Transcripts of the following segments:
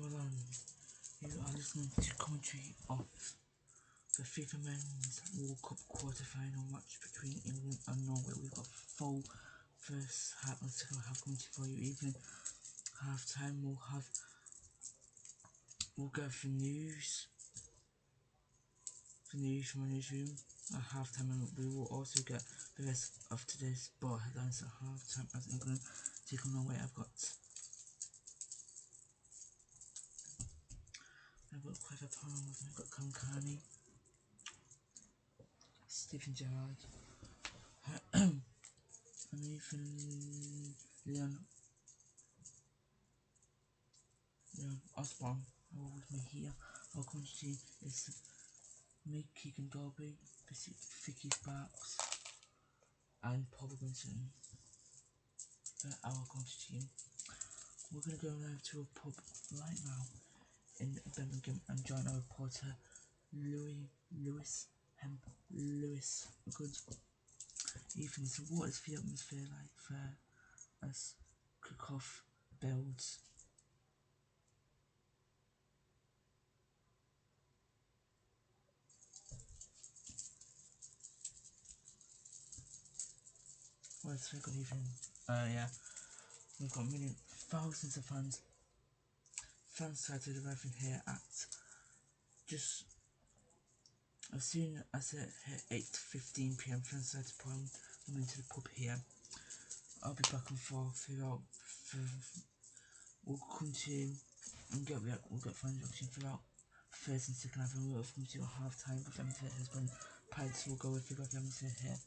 Milan. You are listening to commentary of the FIFA Men's World Cup quarter-final match between England and Norway. We've got full first half and second half commentary for you. Even half time we'll go for news from our newsroom at half time, and we will also get the rest of today's sport headlines at half time as England take on Norway. I've got Clive Palmer, I've got Cam Carney, Stephen Gerrard, and even Leon Osborne are all with me here. Our country team is Mick Keegan Dolby, Vicky Sparks, and Paul Robinson. Our country team. We're going to go live to a pub right now in Birmingham and join our reporter Lewis. Good evening. So what is the atmosphere like there as kickoff builds? Well, it's very good evening. Yeah, we've got thousands of fans started arriving here at just as soon as it hit 8:15 p.m. fans started pouring them into the pub here. I'll be back and forth throughout. We'll come to and we'll get fan reaction throughout first and second half, and we'll come to a half time with everything has been paid, so we'll go with the atmosphere here.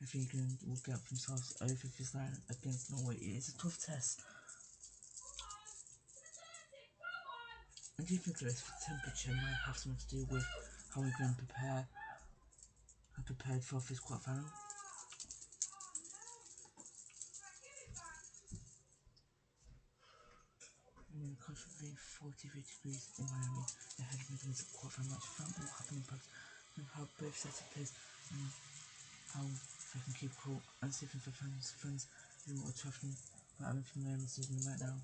I think England will get themselves over this line against Norway. It is a tough test. And do you think this temperature might have something to do with how England are prepared for this quarterfinal? And then constantly 43 degrees in Miami ahead of England's quarterfinal match. That will have an impact on how both sets of players and how they can keep cool and safe for fans who are travelling from Miami Stadium right now.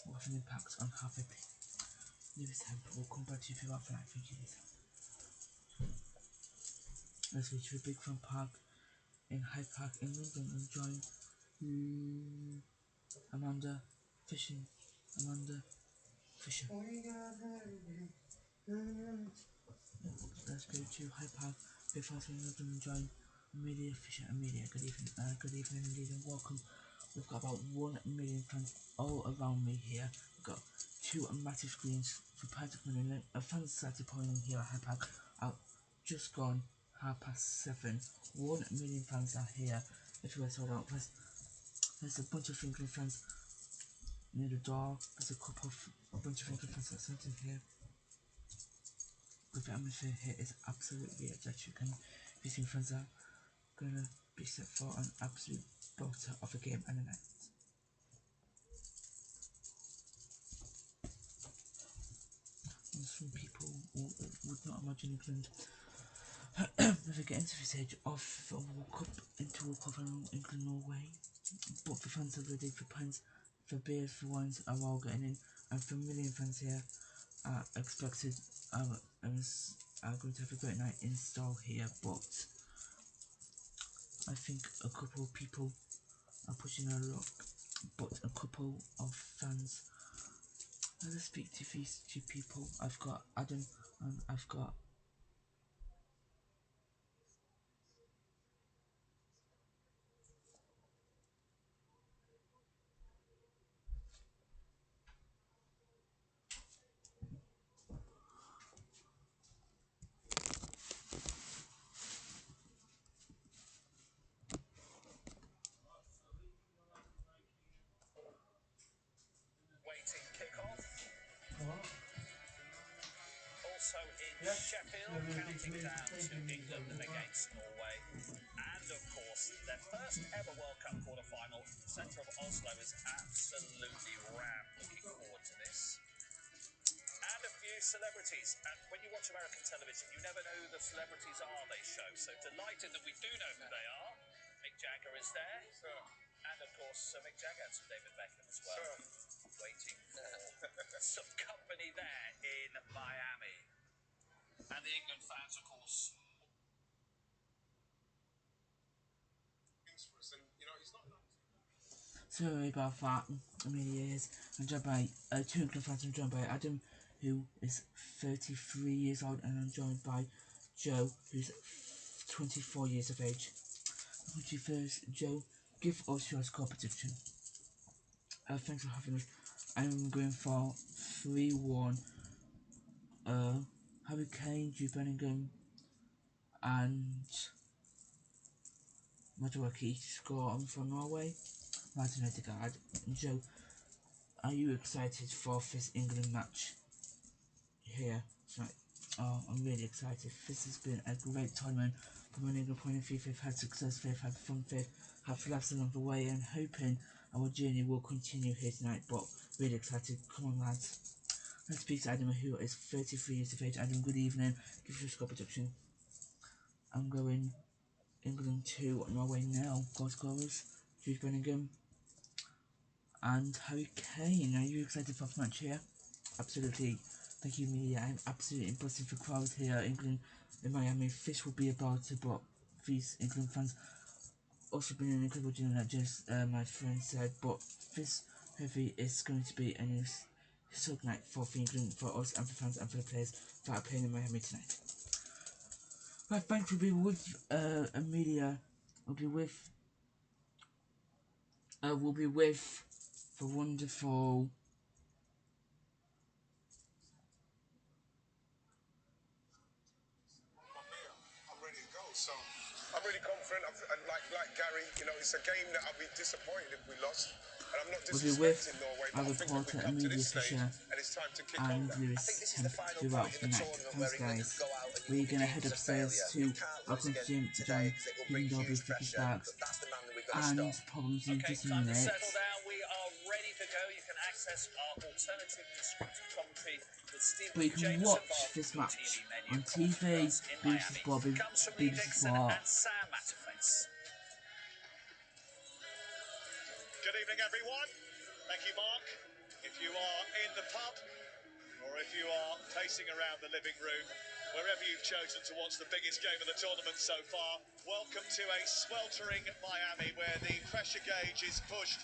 Will have an impact on how they play. Lewis Hemp will come back to you throughout the night. Thank you. Let's go to a big fun park in Hyde Park in London and join Amanda Fisher. Let's go to Hyde Park, big fun in London and join Amelia Fisher. Amelia, good evening indeed and welcome. We've got about 1 million fans all around me here. We've got 2 massive screens for practical and fans started pouring in here at Hyde Park. Just gone 7:30. 1 million fans are here. If you were sold out, there's a bunch of England fans near the door. There's a bunch of England fans that's in here. But the atmosphere here is absolutely electric, and these fans are gonna be set for an absolute belter of a game and a night. And some people would not imagine England never get into the stage of the World Cup and England Norway, but the fans are ready for pints, for beers, for wines are all getting in, and for a million fans here are expected are going to have a great night in store here. But I think a couple of people are pushing their luck, but a couple of fans. Let's speak to these 2 people. I've got Adam and I've got also in Sheffield, counting down to England against Norway. And of course, their first ever World Cup quarter-final. The centre of Oslo is absolutely rammed. Looking forward to this. And a few celebrities. And when you watch American television, you never know who the celebrities are they show. So delighted that we do know who they are. Mick Jagger is there. And of course, Mick Jagger and David Beckham as well. waiting for some company there in Miami. And the England fans, of course. Sorry about that. I mean, he is. I'm joined by two England fans. I'm joined by Adam, who is 33 years old, and I'm joined by Joe, who's 24 years of age. Would you first, Joe, give us your score prediction? Thanks for having us. I'm going for 3-1. Harry Kane, Jude Bellingham, and Madueke score for Norway. Martin Odegaard. Joe, are you excited for this England match here tonight? Oh, I'm really excited. This has been a great tournament from an England point of view. They've had success, they've had fun, they've had laughs along the way, and hoping our journey will continue here tonight. But really excited. Come on, lads. Let's speak to Adam, who is 33 years of age. Adam, good evening. Give us your score prediction. I'm going England 2, Norway 0. Goal scorers, Jude Bellingham and Harry Kane. Are you excited for the match here? Absolutely. Thank you, media. I'm absolutely buzzing for crowds here. England in Miami. Fish will be about to, but these England fans also been an incredible journey, like just my friend said. But this heavy is going to be an historic night for England, for us, and for fans, and for the players that are playing in Miami tonight. Right, thanks for being with media. We'll be with the wonderful. So I'm really confident. Like Gary, you know, it's a game that I'll be disappointed if we lost. And I'm not disrespecting Norway, but I think that we've come to this stage and it's time to kick on now. I think this is the final point in the tournament where England could go out and you will be deemed as a failure. You can't lose again today because it will bring huge pressure. That's the man that we've got to stop. Problems in just a Time to minute. settle down. We are ready to go. You can access our alternative descriptive commentary with Stephen But you can Jameson watch via this your match TV menu. on TV, In BBC Miami. Sport, Comes from Lee BBC Dixon Sport. and Sam Matterface. Good evening, everyone. Thank you, Mark. If you are in the pub or if you are pacing around the living room, wherever you've chosen to watch the biggest game of the tournament so far, welcome to a sweltering Miami where the pressure gauge is pushed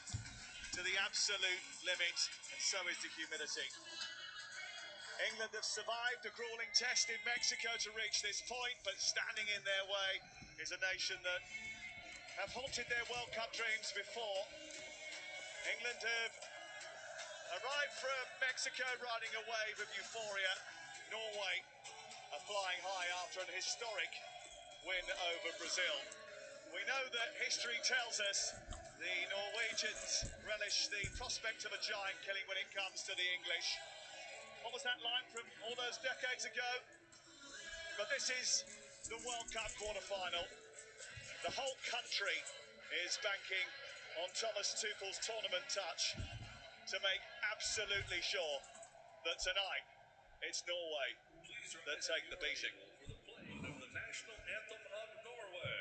to the absolute limit, and so is the humidity. England have survived a grueling test in Mexico to reach this point, but standing in their way is a nation that have haunted their World Cup dreams before. England have arrived from Mexico riding a wave of euphoria. Norway are flying high after an historic win over Brazil. We know that history tells us the Norwegians relish the prospect of a giant killing when it comes to the English. What was that like from all those decades ago? But this is the World Cup quarter-final. The whole country is banking on Thomas Tuchel's tournament touch to make absolutely sure that tonight it's Norway that take the beating. For the playing of the national anthem of Norway.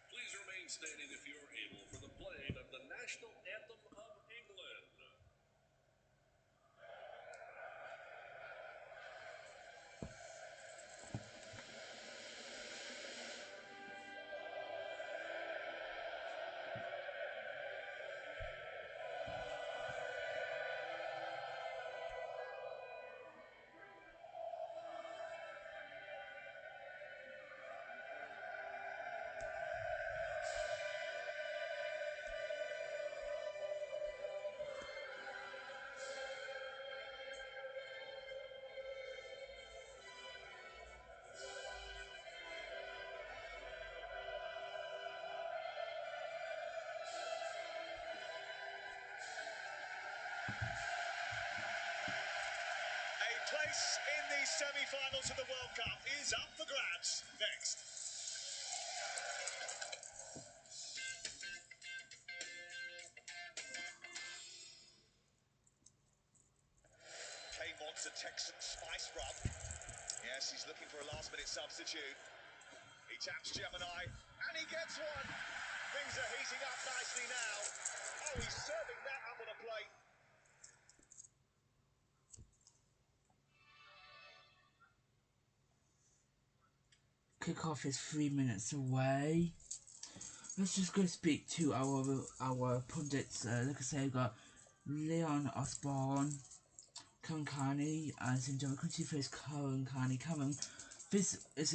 Please remain standing if you're able for the playing of the national anthem of England. A place in the semi-finals of the World Cup is up for grabs next. Kane wants a Texan spice rub. Yes, he's looking for a last-minute substitute. He taps Gemini, and he gets one. Things are heating up nicely now. Oh, he's serving that up on a plate. Kickoff is 3 minutes away. Let's just go speak to our pundits. Like I say, we've got Leon Osborne, Karen Carney, and St. John Country face Karen Carney. Karen, this is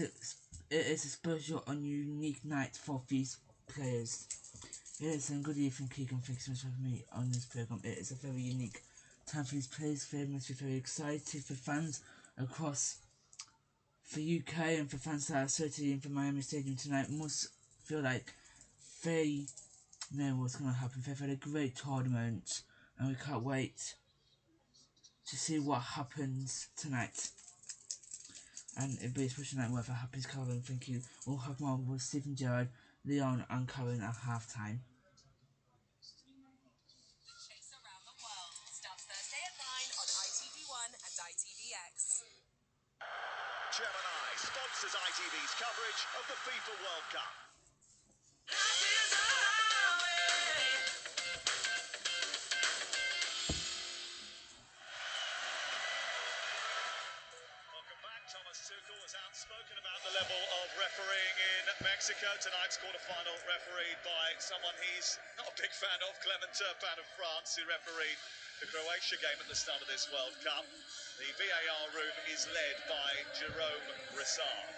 a special and unique night for these players. It is, and good evening, Keegan. Thanks so much for having me on this program. It is a very unique time for these players. They must be very excited for fans across the UK and for fans that are certainly in the Miami Stadium tonight. Must feel like they know what's going to happen. They've had a great tournament, and we can't wait to see what happens tonight. And it'll be a special night wherever happens, Karen. Thank you. We'll have more with Stephen Gerrard, Leon, and Karen at half time. Around the world starts Thursday at 9 on ITV1 and ITVX. Gemini sponsors ITV's coverage of the FIFA World Cup. Welcome back. Thomas Tuchel was outspoken about the level of refereeing in Mexico. Tonight's quarter-final refereed by someone he's not a big fan of, Clement Turpin of France, who refereed the Croatia game at the start of this World Cup. The VAR room is led by Jerome Rissard.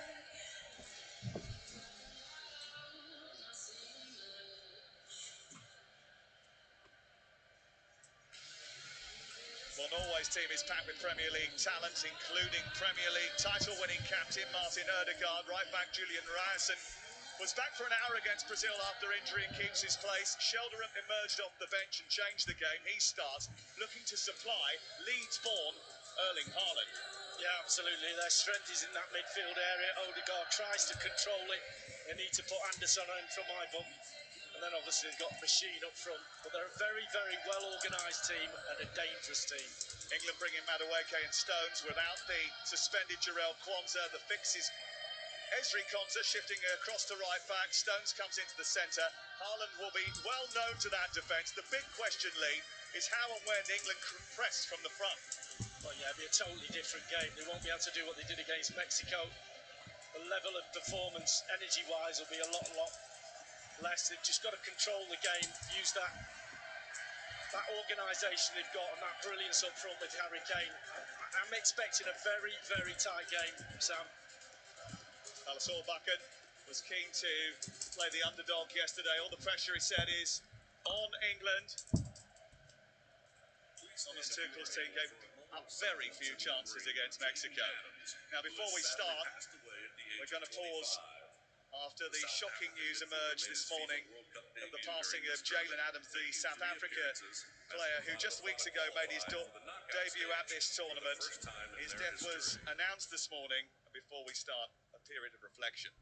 Well, Norway's team is packed with Premier League talent, including Premier League title-winning captain Martin Ødegaard. Right back Julian Ryerson was back for an hour against Brazil after injury and keeps his place. Shelderham emerged off the bench and changed the game. He starts looking to supply Leeds-born Erling Haaland. Yeah, absolutely. Their strength is in that midfield area. Ødegaard tries to control it. They need to put Anderson in for my book. And then obviously they've got Machine up front. But they're a very, very well-organised team and a dangerous team. England bringing Madueke and Stones without the suspended Jarell Kwanzaa. The fix is Ezri Konsa shifting across to right back. Stones comes into the centre. Haaland will be well known to that defence. The big question, Lee, is how and when England press from the front. Well, yeah, it'll be a totally different game. They won't be able to do what they did against Mexico. The level of performance, energy-wise, will be a lot less. They've just got to control the game, use that organisation they've got and that brilliance up front with Harry Kane. I'm expecting a very, very tight game, Sam. Alasol Bucket was keen to play the underdog yesterday. All the pressure, he said, is on England. Thomas Tuchel's team gave up very few chances against Mexico. Now, before we start, we're going to pause after the shocking news emerged this morning of the passing of Jalen Adams, the South Africa player who just weeks ago made his debut at this tournament. His death was announced this morning. Before we start, a period of reflection.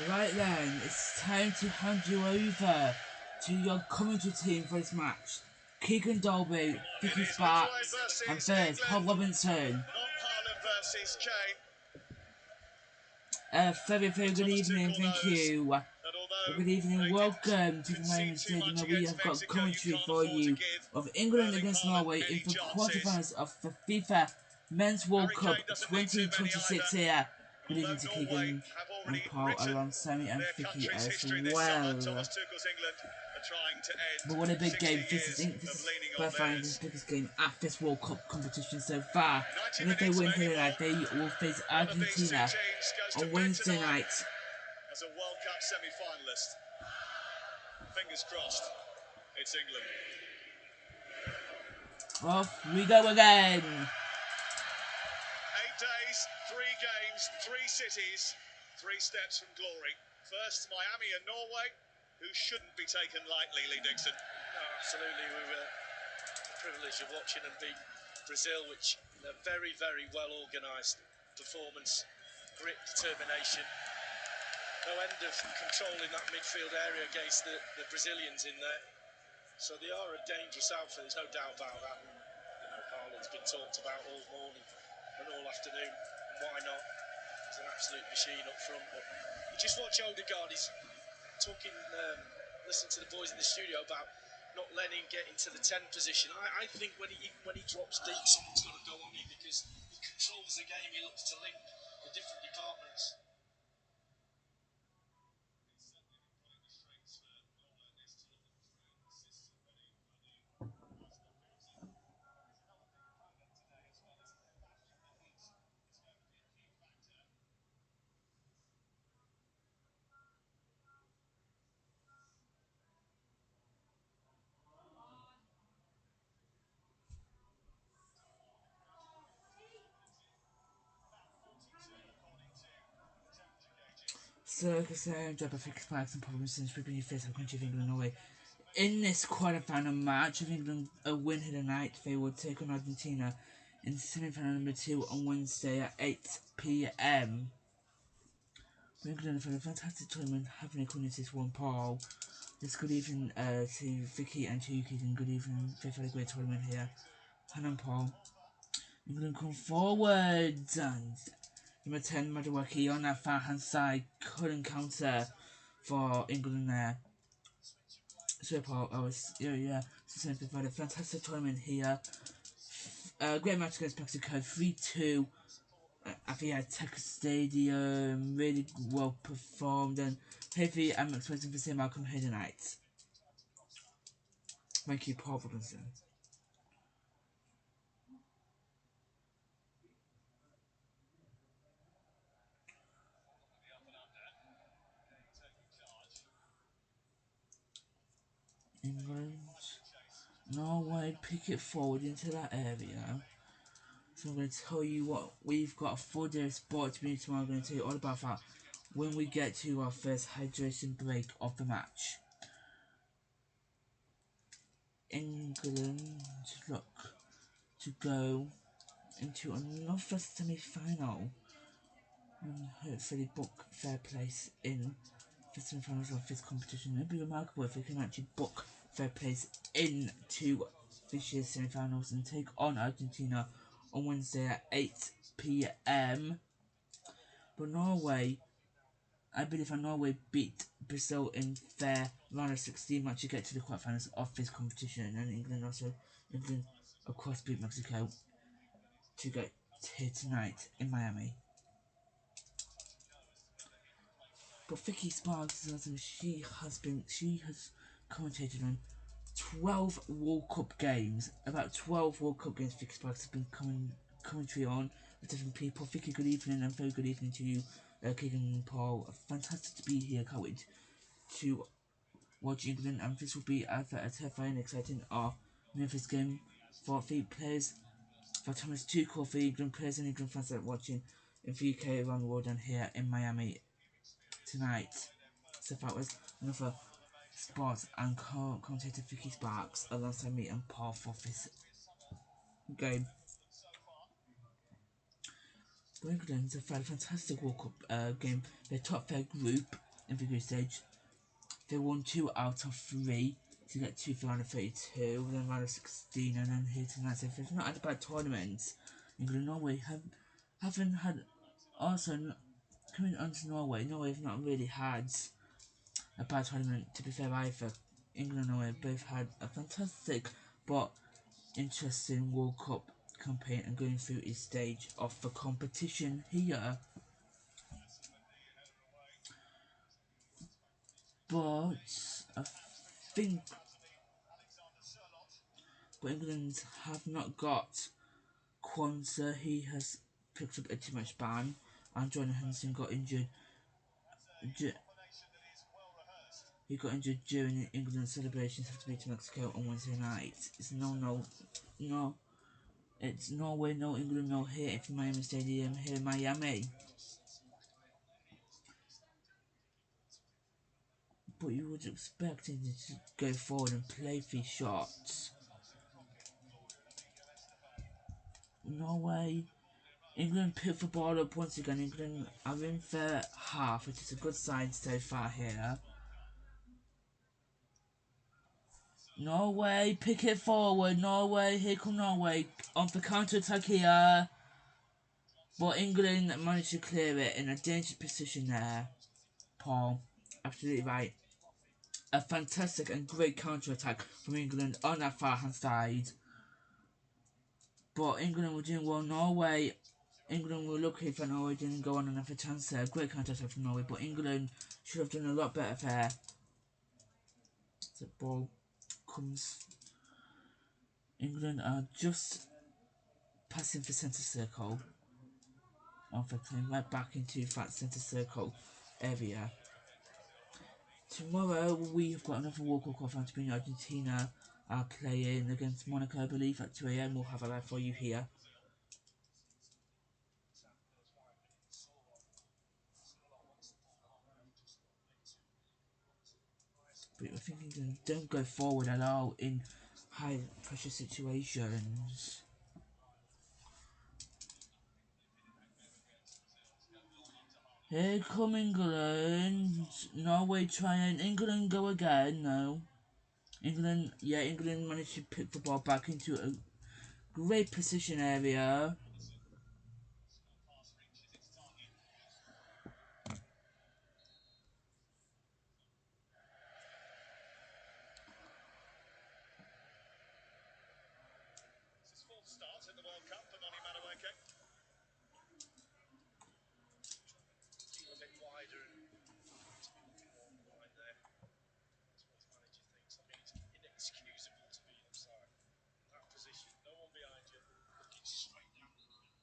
Right then, it's time to hand you over to your commentary team for this match. Keegan Dolby, Vicky Sparks, and first, Paul Robinson. Not Haaland versus Kane. Very good evening, thank you. Good evening, welcome to the Miami Stadium where we have got commentary for you of England against Norway in the quarterfinals of the FIFA Men's World Cup 2026 here. Good evening to Keegan. Have already Paul written alongside me and their Vicky country's as history this summer. well. Thomas Tuchel's England are trying to end But what a big 60 game. years This of is leaning by on far the theirs. biggest game at this World Cup competition so far. 90 And if they minutes, win maybe here more. tonight, they will face One of these two Argentina teams goes to on bed Wednesday tonight night. as a World Cup semi-finalist. Fingers crossed, it's England. Off we go again. 8 days, 3 games, 3 cities, 3 steps from glory. First, Miami and Norway, who shouldn't be taken lightly, Lee Dixon. No, absolutely. We were the privilege of watching them beat Brazil, which a very, very well organised performance, grit, determination. No end of control in that midfield area against the Brazilians in there. So they are a dangerous outfit, there's no doubt about that. And, Haaland's been talked about all morning and all afternoon. Why not? He's an absolute machine up front. But you just watch Odegaard, he's talking, listening to the boys in the studio about not letting him get into the 10 position. I think when he drops deep, someone's got to go on him because he controls the game, he looks to link the different departments. So, like I said, job of fixed spikes and problems since we've been faced with country of England and Norway. In this quarter-final match, if England win here tonight, they will take on Argentina in semi-final number 2 on Wednesday at 8 PM. England for a fantastic tournament, having a this one Paul. Just good evening to Vicky and to Yuki, and good evening. They've had a great tournament here. Hannah and Paul. England come forward and number 10 Madawaki on that far hand side couldn't counter for England there. So Paul, so they've had a fantastic tournament here. Great match against Mexico, 3-2. I think at Texas Stadium, really well performed, and hopefully I'm expecting the same outcome here tonight. Thank you, Paul Robinson. England, Norway, pick it forward into that area. So I'm going to tell you what we've got a 4-day sport to be tomorrow. I'm going to tell you all about that when we get to our first hydration break of the match. England look to go into another semi-final and hopefully book their place in the semi-finals of this competition. It would be remarkable if they can actually book their place into this year's semi-finals and take on Argentina on Wednesday at 8 PM. But Norway, I believe Norway beat Brazil in their round of 16 match to get to the quarterfinals of this competition, and England of course beat Mexico to get here tonight in Miami. But Vicky Sparks is also, she has commentated on 12 World Cup games. About 12 World Cup games Vicky Sparks has been commentary on with different people. Vicky, good evening, and very good evening to you, Keegan and Paul. Fantastic to be here, can't wait to watch England, and this will be either a terrifying, exciting, or Memphis game for the players, for Thomas Tuchel, for England players and England fans that are watching in the UK, around the world, and here in Miami tonight. So that was another sports and commentator Vicky Sparks alongside me and Paul for this game. The England have had a fantastic World Cup game. They topped their group in the group stage. They won 2 out of 3 to get to the round of 32, then round of 16, and then here tonight. So they've not had a bad tournament. England and Norway haven't had, also coming on to Norway have not really had a bad tournament, to be fair either. England and Norway both had a fantastic but interesting World Cup campaign and going through each stage of the competition here. but I think England have not got Kwanzaa. He has picked up a too much ban, and Jordan Henderson got injured. He got injured during England's celebrations after beating Mexico on Wednesday night. It's no. It's Norway, no England, no here from Miami Stadium, here in Miami. But you would expect him to go forward and play 3 shots. Norway, England picked the ball up once again. England are in their half, which is a good sign so far here. Norway, pick it forward. Norway, here come Norway on the counter attack here. But England managed to clear it in a dangerous position there. Paul, absolutely right. A fantastic and great counter attack from England on that far hand side. But England were doing well. England were lucky for Norway didn't go on another chance there. Great counter attack from Norway, but England should have done a lot better there. The ball comes. England are just passing the centre circle. They're playing right back into that centre circle area. Tomorrow we have got another World Cup qualifier between Argentina are playing against Monaco, I believe, at 2 AM. We'll have a live for you here. But I think England don't go forward at all in high pressure situations. Here come England. Norway trying. England go again. No. England managed to pick the ball back into a great position area. It's his 4th start in the World Cup, but not Madueke. A bit wider and to be looking more wide there. That's what his manager thinks. I mean, it's inexcusable to be offside. That position, no one behind you, looking straight down the line.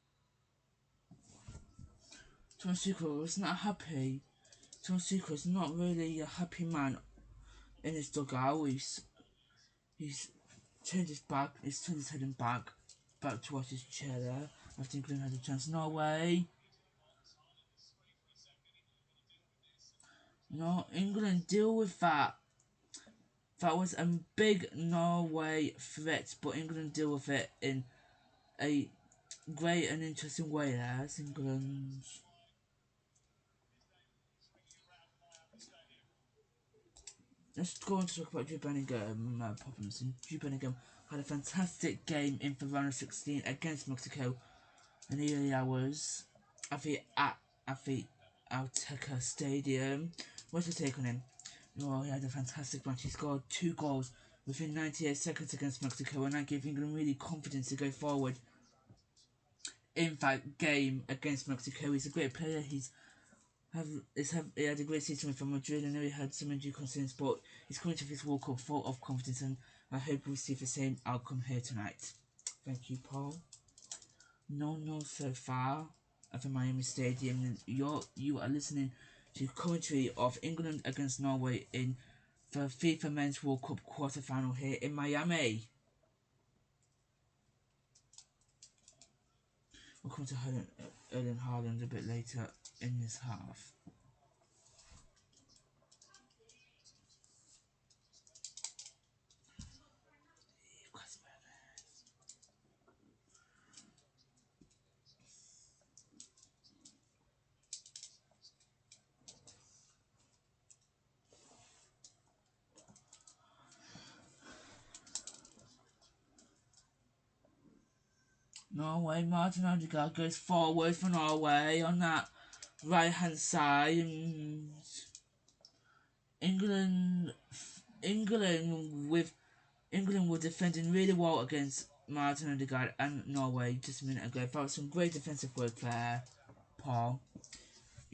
Thomas Tuchel was not happy. Thomas Tuchel is not really a happy man in his dugout. He's turned his back. He's turned his head and back towards his chair there. After England had a chance. Norway. No, England deal with that. That was a big Norway threat, but England deal with it in a great and interesting way there. As England. Let's go on to talk about Jude Bellingham problems. And Jude Bellingham had a fantastic game in the round of 16 against Mexico in the early hours at the Azteca Stadium. What's your take on him? Oh, he had a fantastic match. He scored 2 goals within 98 seconds against Mexico, and that gave England really confidence to go forward in that game against Mexico. He's a great player. He had a great season with Madrid. I know he had some injury concerns, but he's coming to this World Cup full of confidence, and I hope we see the same outcome here tonight. Thank you, Paul. No so far at the Miami Stadium. You are listening to commentary of England against Norway in the FIFA Men's World Cup quarter-final here in Miami. We'll come to Erling Haaland a bit later in this half. Norway, Martin Odegaard goes forward for Norway on that right hand side, and England were defending really well against Martin Odegaard and Norway just a minute ago. That was some great defensive work there, Paul.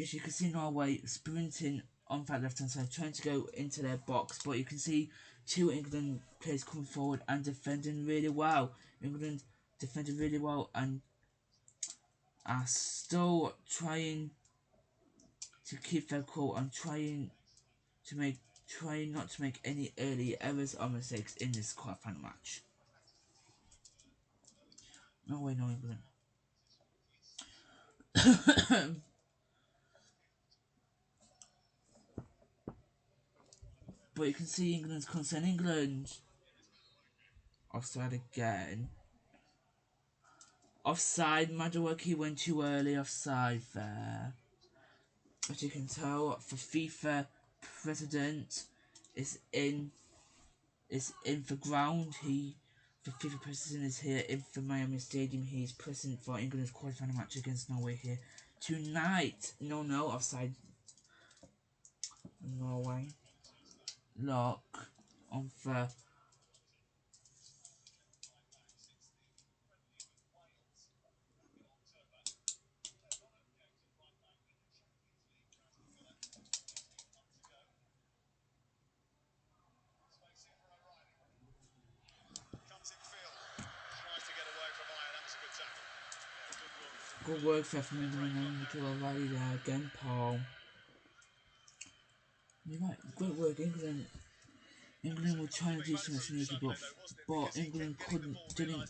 As you can see Norway sprinting on that left hand side trying to go into their box, but you can see two England players coming forward and defending really well. England defended really well and are still trying to keep their cool and trying not to make any early errors or mistakes in this quarterfinal match. Norway, no England. But you can see England's concern. England offside again. Offside. Madueke went too early. Offside there. As you can tell, the FIFA president is in the ground. The FIFA president is here in the Miami Stadium. He is present for England's quarterfinal match against Norway here tonight. No, offside. Norway. Lock on the good work there from England and Mikel O'Reilly there again, Paul. You're right, great work, England. England were trying to do something sneaky, but England didn't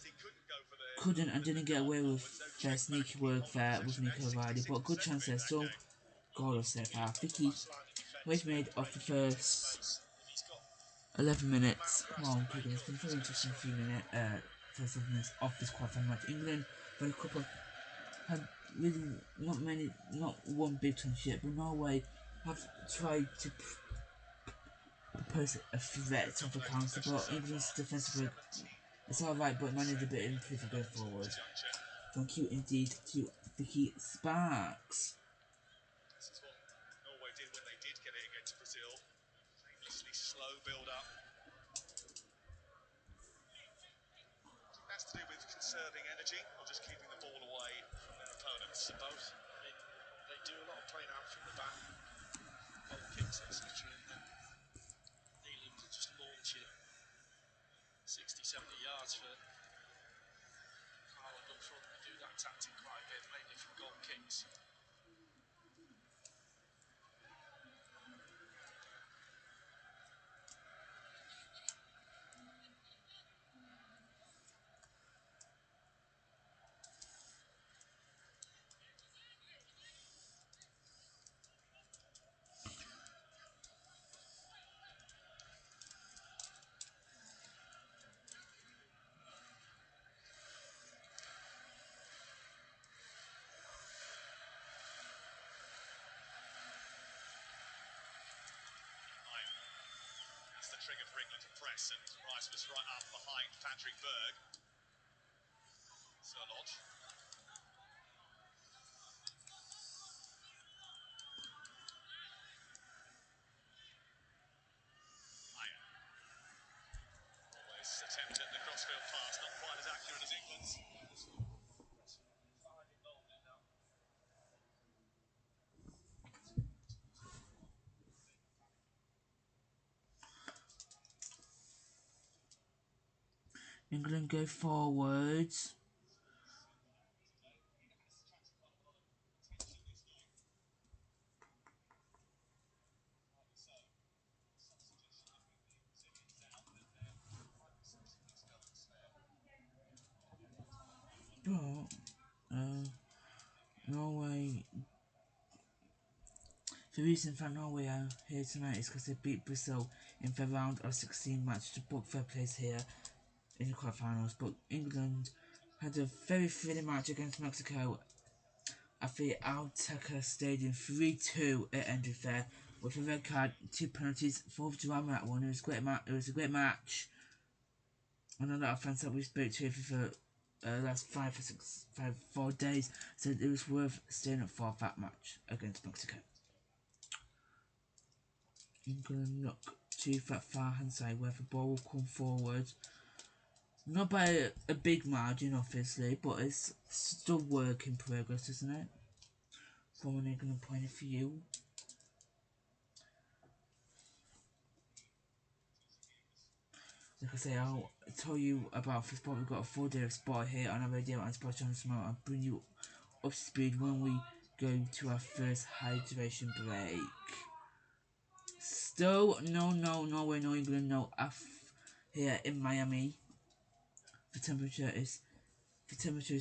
get away with their sneaky work there with Mikel O'Reilly. But good chance there, still goalless so far. Vicky was made of the first 11 minutes. Come on, Keegan, it's been a very interesting few minutes, first 11 minutes of this quarterfinal match. England for a couple had really not one big chance yet, but Norway have tried to pose a threat of the counter, but England's defensive work is alright, but man needs a bit of improvement going forward. Thank you indeed to Vicky Sparks. This is what Norway did when they did get it against Brazil. Aimlessly slow build up. That's to do with conserving energy or just keeping the ball away from their opponents. It's both. I mean, they do a lot of playing out from the back, goal kicks, etc. And then kneeling to just launch it 60, 70 yards for Ireland up front. They do that tactic quite a bit, mainly from goal kicks. That's the trigger for England to press, and Rice was right up behind Patrick Berg. Sirlot. Always attempt at the crossfield pass, not quite as accurate as England's. England go forwards. But Norway. The reason that Norway are here tonight is because they beat Brazil in the round of 16 match to book their place here in the quarterfinals. But England had a very thrilling match against Mexico at the Azteca Stadium. 3-2 it ended there with a red card, 2 penalties, 4 drama that one. It was a great match. It was a great match. I know a lot of fans that we spoke to for the last 4 days said it was worth staying up for that match against Mexico. England look to that far hand side where the ball will come forward. Not by a big margin, obviously, but it's still work in progress, isn't it? From an England point of view. Like I say, I'll tell you about for sport. We've got a 4-day of sport here on our radio and Sports Channel tomorrow. I'll bring you up to speed when we go to our first hydration break. Still, no Norway, no England, no here in Miami. The temperature is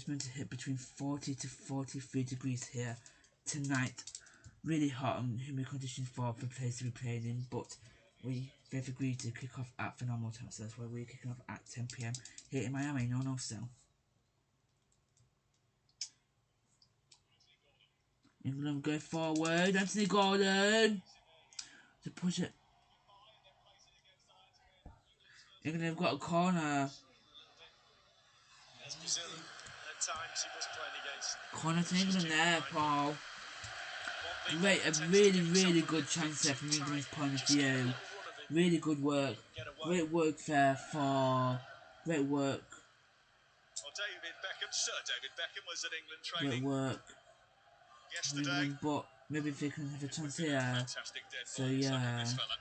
meant to hit between 40 to 43 degrees here tonight. Really hot and humid conditions for the place to be playing in, but they've agreed to kick off at phenomenal time, so that's why we're kicking off at 10 PM here in Miami. No, still. England go forward. Anthony Gordon to push it. England have got a corner. It's Brazil. At times he was playing against. Corner to England there, Paul. Great, a really good chance there from England's point of view. Really good work. Great work there for. Great work. Well, Sir David Beckham was at England training Great work. yesterday. England, but maybe if they can have a chance here. Fantastic dead So ball inside yeah. this fella.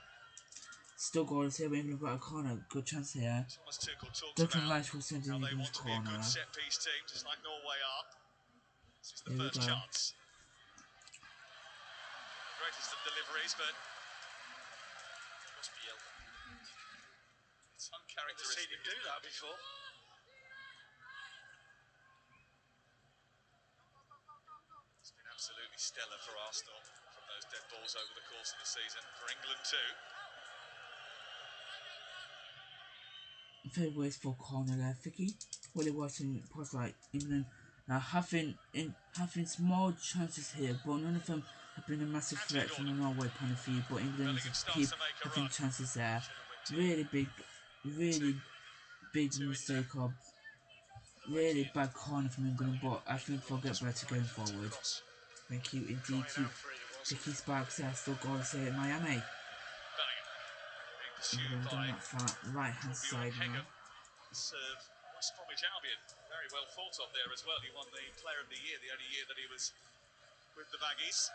Still goals here, but England got a corner. Good chance here. Thomas Tuchel talks Duncan about Rice will send in how they England's want to be a corner. good set-piece team, just like Norway are. This is the Here we first go. chance. Greatest of deliveries, but Must be ill. it's I've seen uncharacteristic. him do that before. It's been absolutely stellar for Arsenal from those dead balls over the course of the season. For England too. Very wasteful corner there, Vicky. Well, it was in past like England having small chances here, but none of them have been a massive threat from a Norway point of view. But England keep having chances there. Really big mistake or really bad corner from England, but I think they'll get better going forward. Thank you indeed to Vicky Sparks there, still goals here at Miami. England on that far right hand side now. Serve West Bromwich Albion. Very well thought of there as well. He won the Player of the Year, the only year that he was with the Baggies.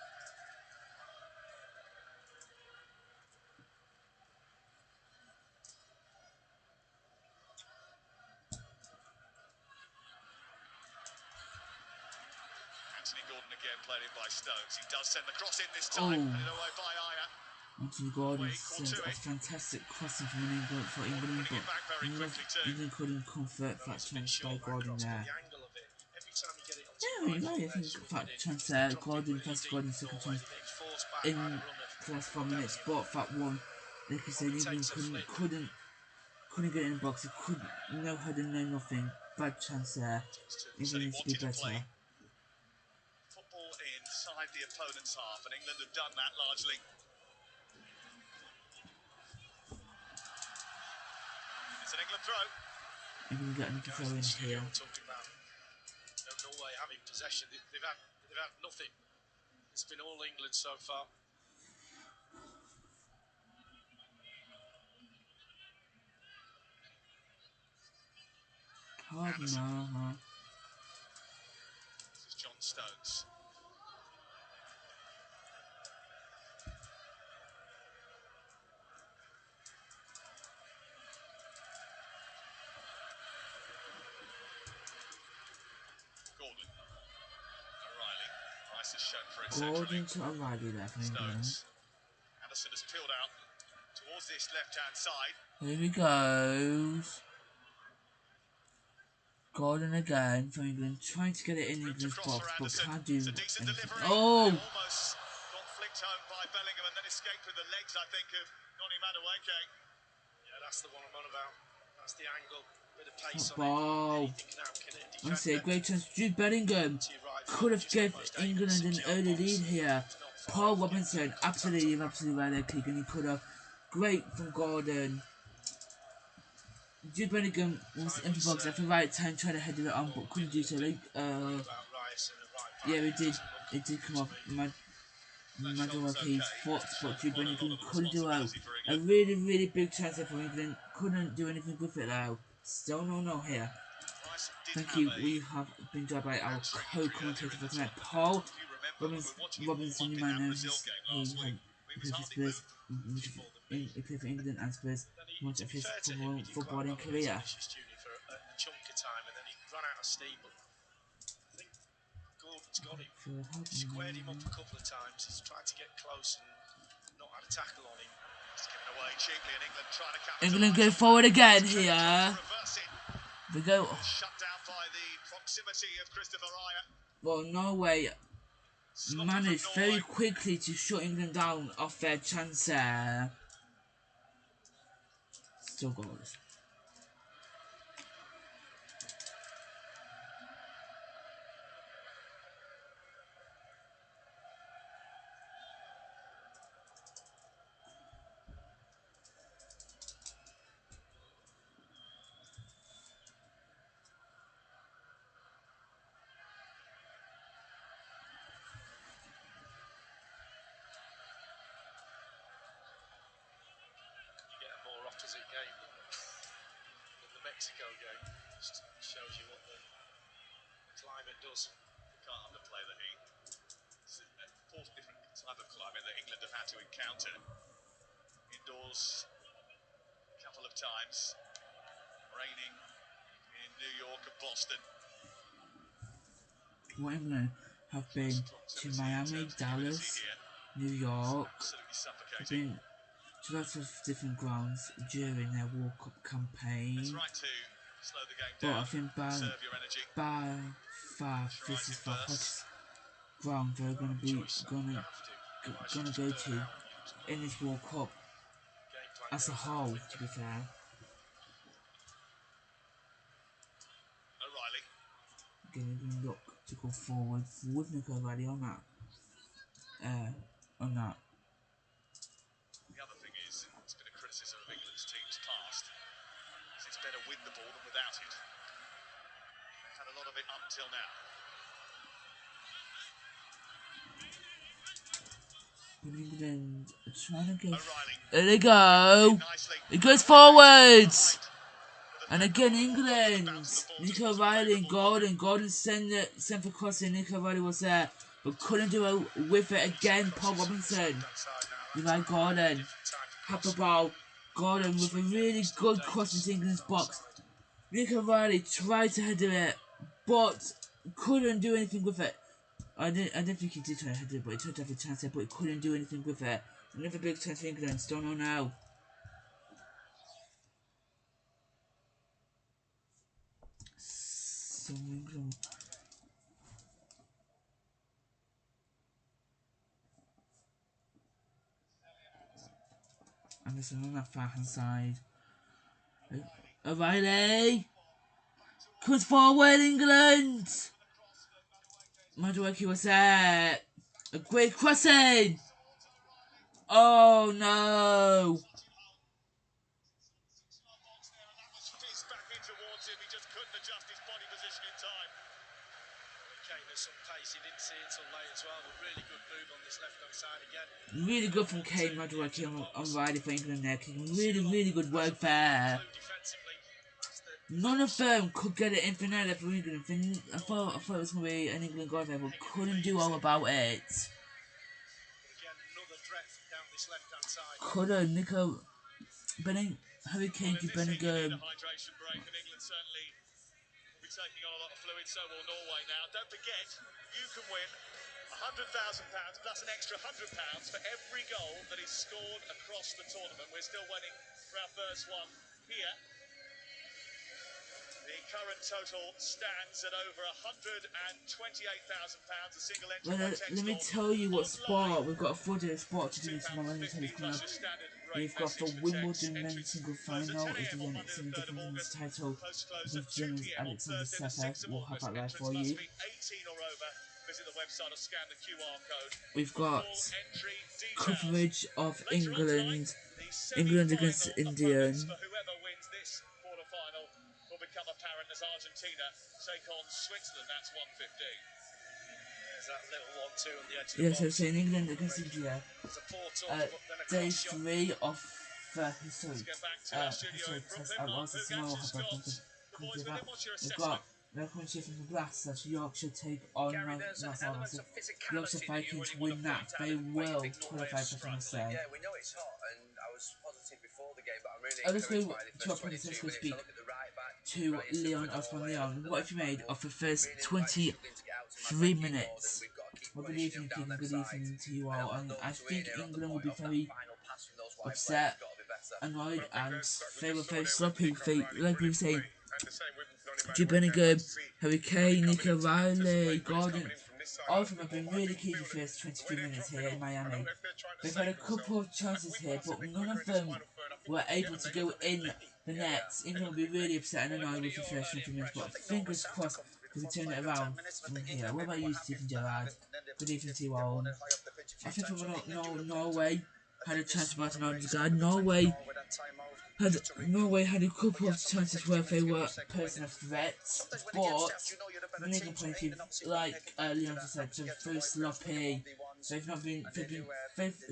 Anthony Gordon again played in by Stones. He does send the cross in this time. Put it away by Aya. Anthony Gordon sends a fantastic crossing from England for England, but England couldn't convert that chance by Gordon there. Yeah, you're right. I think that chance there, Gordon, first Gordon, second chance in the last 4 minutes, but that one, like I said, England couldn't get in the box. It couldn't, no header, no nothing. Bad chance there. England needs to be better. Football inside the opponent's half, and England have done that largely. It's an England throw. England getting to throw in here. Talking about Norway having possession. They've had nothing. It's been all England so far. This is John Stones. Gordon. O'Reilly. Rice is shown for it Gordon centrally. to O'Reilly there for England. Anderson has peeled out towards this left-hand side. Here he goes. Gordon again for England, trying to get it in England's box, but can't do anything. Oh! Almost got flicked home by Bellingham and then escaped with the legs, I think, of Noni Madueke. Yeah, that's the one I'm on about. That's the angle. Bit of pace on Ball. it. Honestly, a great chance. Jude Bellingham could have given England an early lead here. Paul Robinson, absolutely right there, kick, and he could have. Great from Gordon. Jude Bellingham was in the box at the right time, trying to head it on, but couldn't do so. Yeah, it did come off Maduake's foot, but Jude Bellingham couldn't do it. A really big chance there for England. Couldn't do anything with it now. Still no here. Thank you. We have been joined by our co-commentator for tonight, Paul Robinson. You might know He played for Spurs, he played for England and Spurs much of his footballing career. For a chunk of time, and then he ran out of steam. But I think Gordon's got him. Squared him up a couple of times. He's tried to get close and not had a tackle on him. It's given away cheaply, and England trying to capitalize. England go forward again here. They go. Shut down by the proximity of Christopher Ryan. Well, Norway managed very quickly to shut England down off their chance there. Still goals. Opposite game than the Mexico game. Just shows you what the climate does. You can't underplay the heat. It's a four different type of climate that England have had to encounter. Indoors a couple of times. Raining in New York and Boston. Well, England have been to Miami, Dallas, New York. Absolutely suffocating. To lots of different grounds during their World Cup campaign. It's right to slow the game But down, I think conserve your energy. by far this is the hottest ground they're gonna go to in this World Cup as a whole, to be fair. O'Reilly. Getting look to go forward with Nick O'Reilly on that. The other thing is, it's been a criticism of England's teams past. It's better with the ball than without it. They've had a lot of it up till now. England trying to go. O'Reilly. There they go. It goes forwards. And again, England. Nico O'Reilly and Gordon. Gordon sent for crossing. Nico O'Reilly was there, but couldn't do it with it again. Paul Robinson. Behind Gordon. Had the ball. Gordon with a really good cross into England's box. Nico O'Reilly tried to header it, but couldn't do anything with it. I don't think he did try to header it, but he tried to have a chance there, but he couldn't do anything with it. Another big chance for England. Don't know now. So England. Anderson on that far hand side. O'Reilly! Comes forward, England! Madueke was there. A great crossing! Oh no! Back in towards him, he just couldn't adjust his body position in time. Kane has some pace, he didn't see it till late as well, but really good move on this left hand side again. Really good from Kane Madueke on Riley for England there. Really good work there. None of them could get it in for net for England. I thought it was going to be an England goal there, but couldn't do all about it. Couldn't. Nico Benning, Harry Kane to Benningham. Hydration break, and England certainly will be taking on a lot of fluid, so will Norway now. Don't forget, you can win £100,000 plus an extra £100 for every goal that is scored across the tournament. We're still waiting for our first one here. The current total stands at over £128,000. A single entry. Well, let me tell you what sport we've got a 4-day sport to do tomorrow. Let me tell you coming up. We've got the Wimbledon men's single final is the Lennox Independence title with Germany's Alexander Sefer. We'll have that live for you. We've got coverage of England against India. Become apparent as Argentina take on Switzerland. That's 1:15. There's that little 1-2 on the edge of the Yes, box. I'm saying England against India. Day 3 of historic test. We've got They're coming to you from the blast as Yorkshire take on Gary, there's an Nassau. element of Yorkshire physicality that you Vikings really want win to that. point out They in where you will think Norway qualify are for final struggling. say. Yeah, we know it's hot, and I was positive before the game, but I'm really Let's encouraged go by the to our first opponents. 22 Let's go minutes. speak I look at the right back, to Ryerson Leon for Osman. Norway. I Leon, look at the what left have you back, made of the first really look like they're 23 struggling to get out to Madrid keyboard, minutes? and we've got to keep Well, good punishing evening, them down Keegan. them Good sides. evening to you And all. then And Arnold I think Sweeney on the England will point be of that very final pass from those wide upset, players. Got to be better. annoyed, But I think and we they were just saw very there sloppy. with Nico Riley, Like we brilliant say, play. And the same with Donny Van Jude Wijk there, Bellingham, like to see Harry Donny Kane, coming Nico in to Riley, anticipate when he's Gordon. coming in from this side All of of them the have ball. been But I really think key for the Finland, first the 23 way they minutes drop it here in off, I don't Miami. know if they're trying to They've save had a couple themselves. of chances We here, but possibly none quicker of in this them final third. I think were we can get able them. to They go look a bit in leaky. the Yeah, nets. yeah. England will be really upset and annoyed with the first 20 minutes, but fingers crossed we can turn it around from here. What about you, Stephen Gerrard? Good evening to you all. I think from Norway had a chance about an Odegaard. Norway had a couple of chances where they were personal threats, but England playing team, like Leon just said, they're very sloppy. They've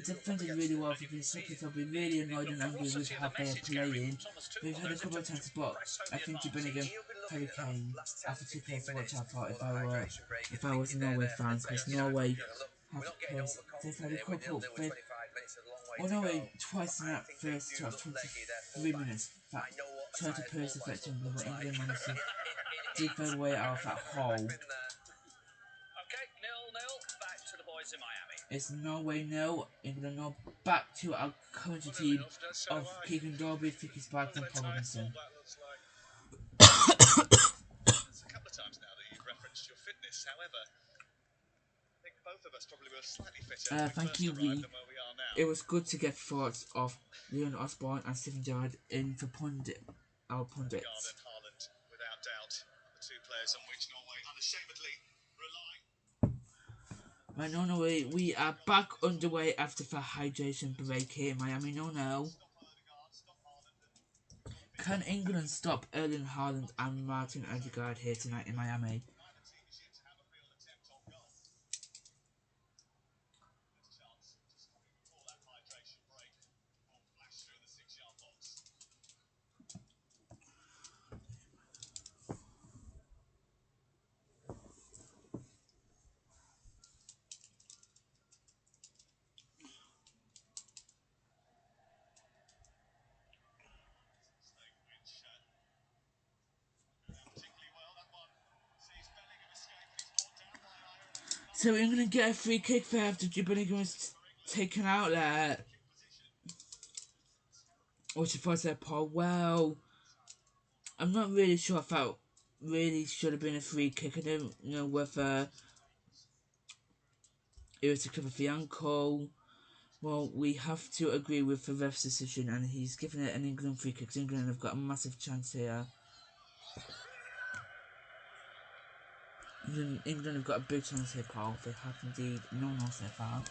defended really well. They've been sloppy. They'll be really annoyed and angry with how they are playing. They've had a couple of chances, but I think Jubbinningham, Harry Kane, after two players to watch out for if I was a Norway fan, because Norway they've had a couple. Norway twice in that first 23 minutes. That tried to pose effect England, but England managed to dig their way out of that hole. Okay, 0-0. Back to the boys in Miami. It's Norway 0, England 0. Back to our current team of Keegan Dorby, Vicky Spark and Paul Robinson. There's a couple of times now that you've referenced your fitness, however, I think both of us probably were slightly fitter when we Thank first you, arrived than where we are now. It was good to get thoughts of Leon Osborne and Stephen Gerrard in for our pundits. And Haaland, without doubt, the two players on which Norway unashamedly rely. Right, Norway, we are back underway after the hydration break here in Miami. No. Can England stop Erling Haaland and Martin Odegaard here tonight in Miami? So England get a free kick there after Jubbinningham was taken out there. What's your thoughts there, Paul? Well, I'm not really sure. I felt really should have been a free kick. I don't know whether it was to cover the ankle. Well, we have to agree with the ref's decision, and he's given it an England free kick. England have got a massive chance here. England have got a big chance here, Paul. They have indeed. No one else so far.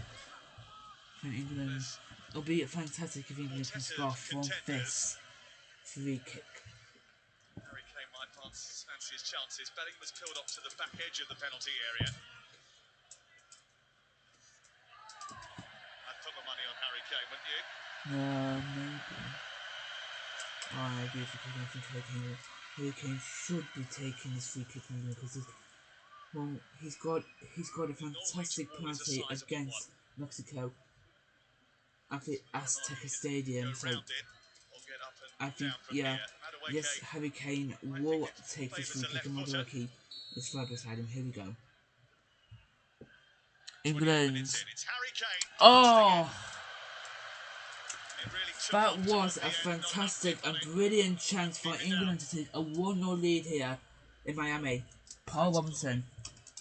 And England, it'll be fantastic if England can score from this free kick. Harry Kane might fancy his chances. Bellingham was pulled up to the back edge of the penalty area. I'd put my money on Harry Kane, wouldn't you? Maybe. I agree with you. I think Harry Kane should be taking this free kick from England because he's got a fantastic penalty against Mexico at the Azteca Stadium. So I think, yes, Harry Kane will take this free kick, and Madueke is right beside him. Here we go. England. Oh! That was a fantastic and brilliant chance for England to take a 1-0 lead here in Miami. Paul Robinson.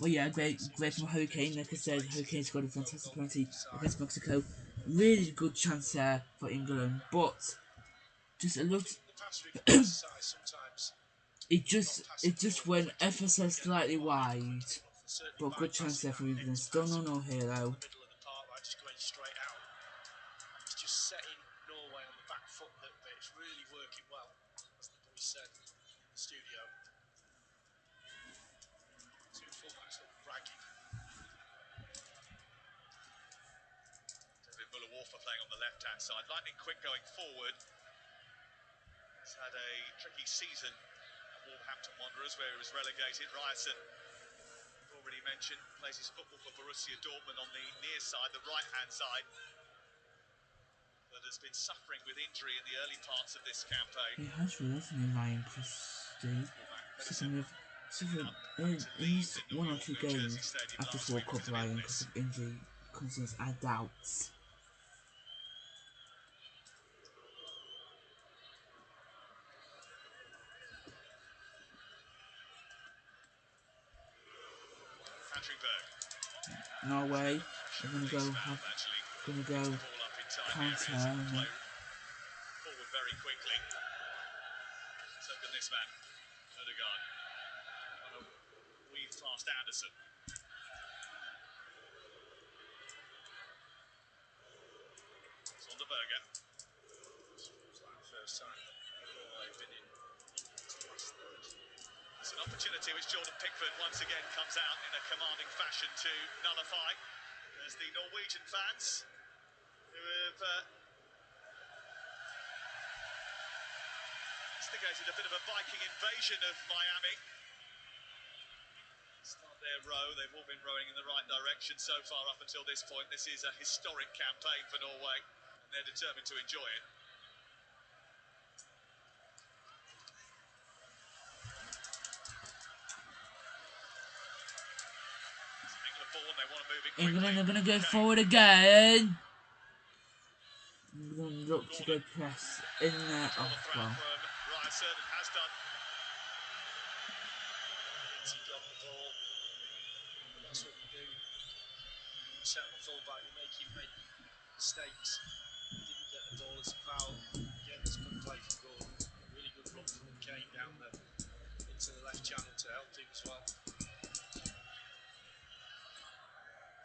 Well, yeah, great from Harry Kane. Like I said, Harry Kane scored a fantastic penalty against Mexico. Really good chance there for England, but just it looked. it just went ever so slightly wide, but good chance there for England. Still no here though. Setting Norway on the back foot a little bit. It's really working well, as the boys said in the studio. Two fullbacks look bragging. David Muller-Warfer playing on the left-hand side. Lightning quick going forward. He's had a tricky season at Wolverhampton Wanderers, where he was relegated. Ryerson, already mentioned, plays his football for Borussia Dortmund on the near side, the right-hand side, but has been suffering with injury in the early parts of this campaign. He has realised in Ryan Christie. In his one or two games after this World Cup, Ryan, because of injury concerns, I doubt. Patrick Berg. Norway are gonna go counter. Forward very quickly. So can this man, Odegaard. Trying to weave past Anderson. Sonderberger. First time I've been in. It's an opportunity which Jordan Pickford once again comes out in a commanding fashion to nullify, as the Norwegian fans who have instigated a bit of a Viking invasion of Miami. Start their row, they've all been rowing in the right direction so far up until this point. This is a historic campaign for Norway, and they're determined to enjoy it. England ball, and they want to move it quickly. England are gonna go forward again. England look to go press in there. Oh well. Ryerson has done. He got the ball. That's what you do. Set the fullback, you make him make mistakes. He didn't get the ball, it's a foul. Again, it's good play from Gordon. Really good run from Kane down there into the left channel to help him as well.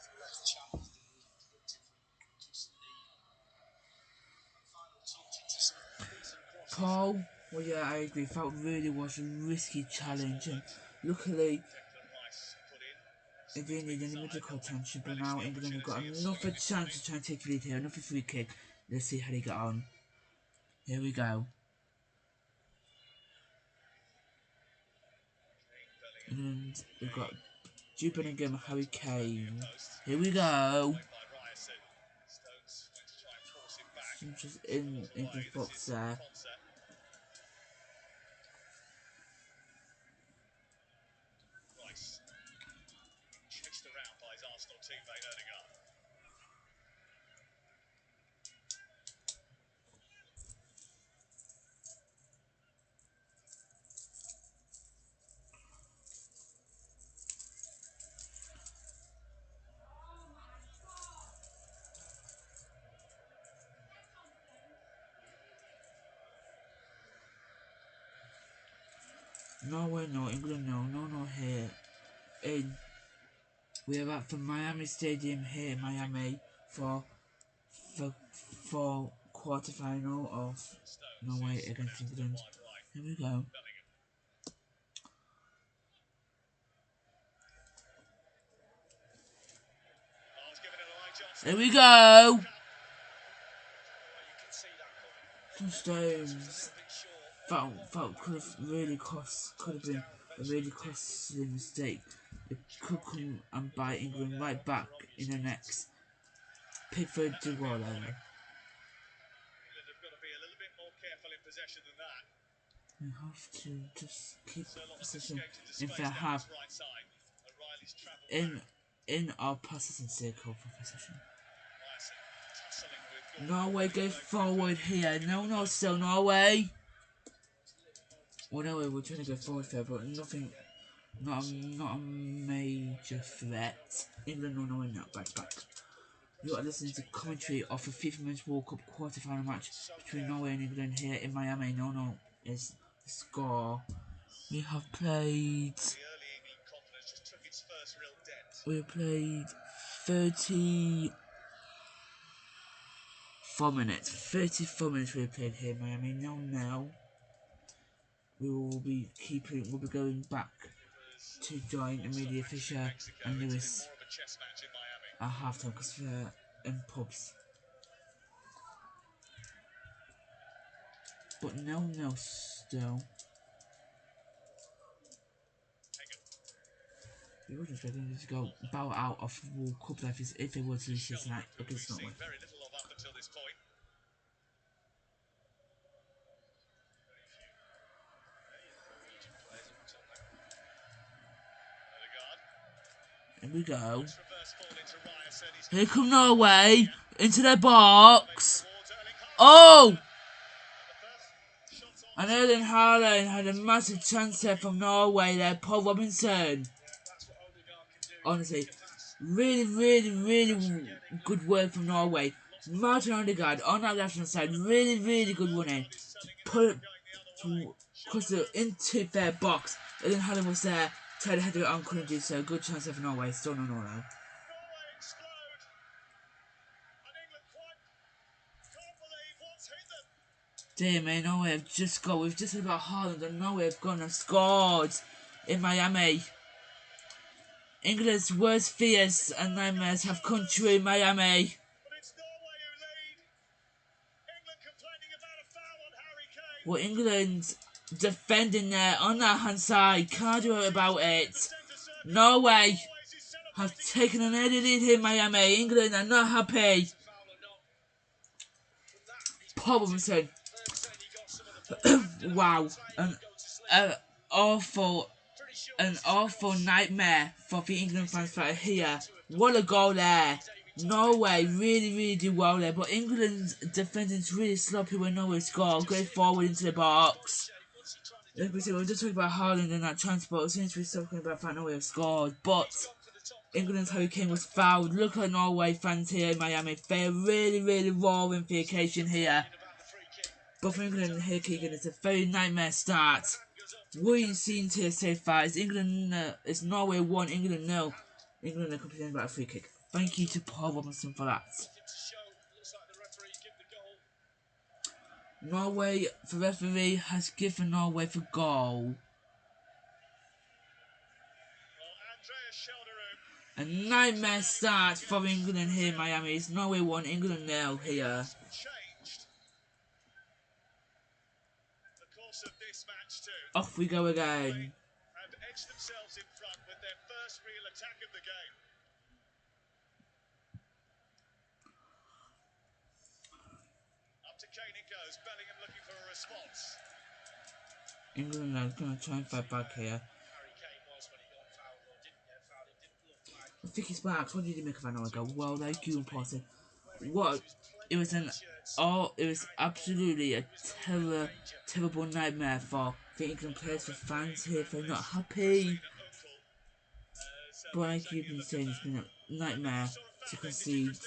The left channel is really productive for just the final touch into some decent crosses. Paul, well yeah, I agree. Felt really was a risky challenge, and luckily it didn't need any medical attention. But now England have got another chance to try and take a lead here, another free kick. Let's see how they get on. Here we go. And we've got Jude Bellingham, Harry Kane. Here we go. Just in the box there. Chased around by his Arsenal teammate Odegaard. Norway no, England no here. We're at the Miami Stadium here in Miami for quarter-final of Norway against England. Here we go. Here we go. Stones. That could have been a really costly mistake. It could come and bite England right back in the next. Pickford to goal area. England have got to be a little bit more careful in possession than that. We have to just keep possession. In fact, have in our possession circle for possession. Norway go forward here. No, still Norway. Well, no, we're trying to go forward there, but nothing. Not a major threat. England or Norway now back. You are listening to commentary of the FIFA Men's World Cup quarter-final match between Norway and England here in Miami. No is the score. We have played. We played 34 minutes. 34 minutes we played here in Miami. Now we'll be going back to join Amelia Fisher and Lewis at halftime because they're in pubs. But no still. It wasn't expecting them to go bow out of the World Cup if they were to lose this night against Norway. Very little of up until this point. Here we go. Reverse ball into Ryerson. He's Here come Norway into their box. Oh! And Erling Haaland had a massive chance there from Norway there. Paul Robinson. Honestly, really good work from Norway. Martin Odegaard on that left hand side, really good running. Put it across into their box. Erling Haaland was there, tried to head it on, couldn't do so. Good chance there for Norway, still no though. Dear me, Norway have just scored. We've just heard about Haaland and Norway have gone and scored in Miami. England's worst fears and nightmares have come true in Miami. Well, England defending there on that hand side, can't do it about it. Norway have taken an early lead here in Miami. England are not happy. Paul Robinson. Wow, an awful nightmare for the England fans right here. What a goal there. Norway really do well there, but England's defending's really sloppy when Norway score, going forward into the box. Like we said, we were just talking about Haaland and that transport. As soon as we stopped talking about that, Norway have scored, but England's Harry Kane was fouled. Look at Norway fans here in Miami. They're really roaring for the occasion here. But for England and Harry Kane, it's a very nightmare start. What you've seen here so far is England, it's Norway 1, England 0. England are complaining about a free kick. Thank you to Paul Robinson for that. Norway, the referee has given Norway the goal. A nightmare start for England here in Miami. It's Norway 1, England 0 here. Off we go again. And edged themselves in front with their first real attack of the game. Up to Kane it goes. Bellingham looking for a response. England are going to try and fight back here. I think he's back. What did he make of that goal? Well, thank you, Potter. What? It was absolutely a terrible nightmare for the England players, for fans here. They're not happy. But like you've been saying, it's been a nightmare to concede.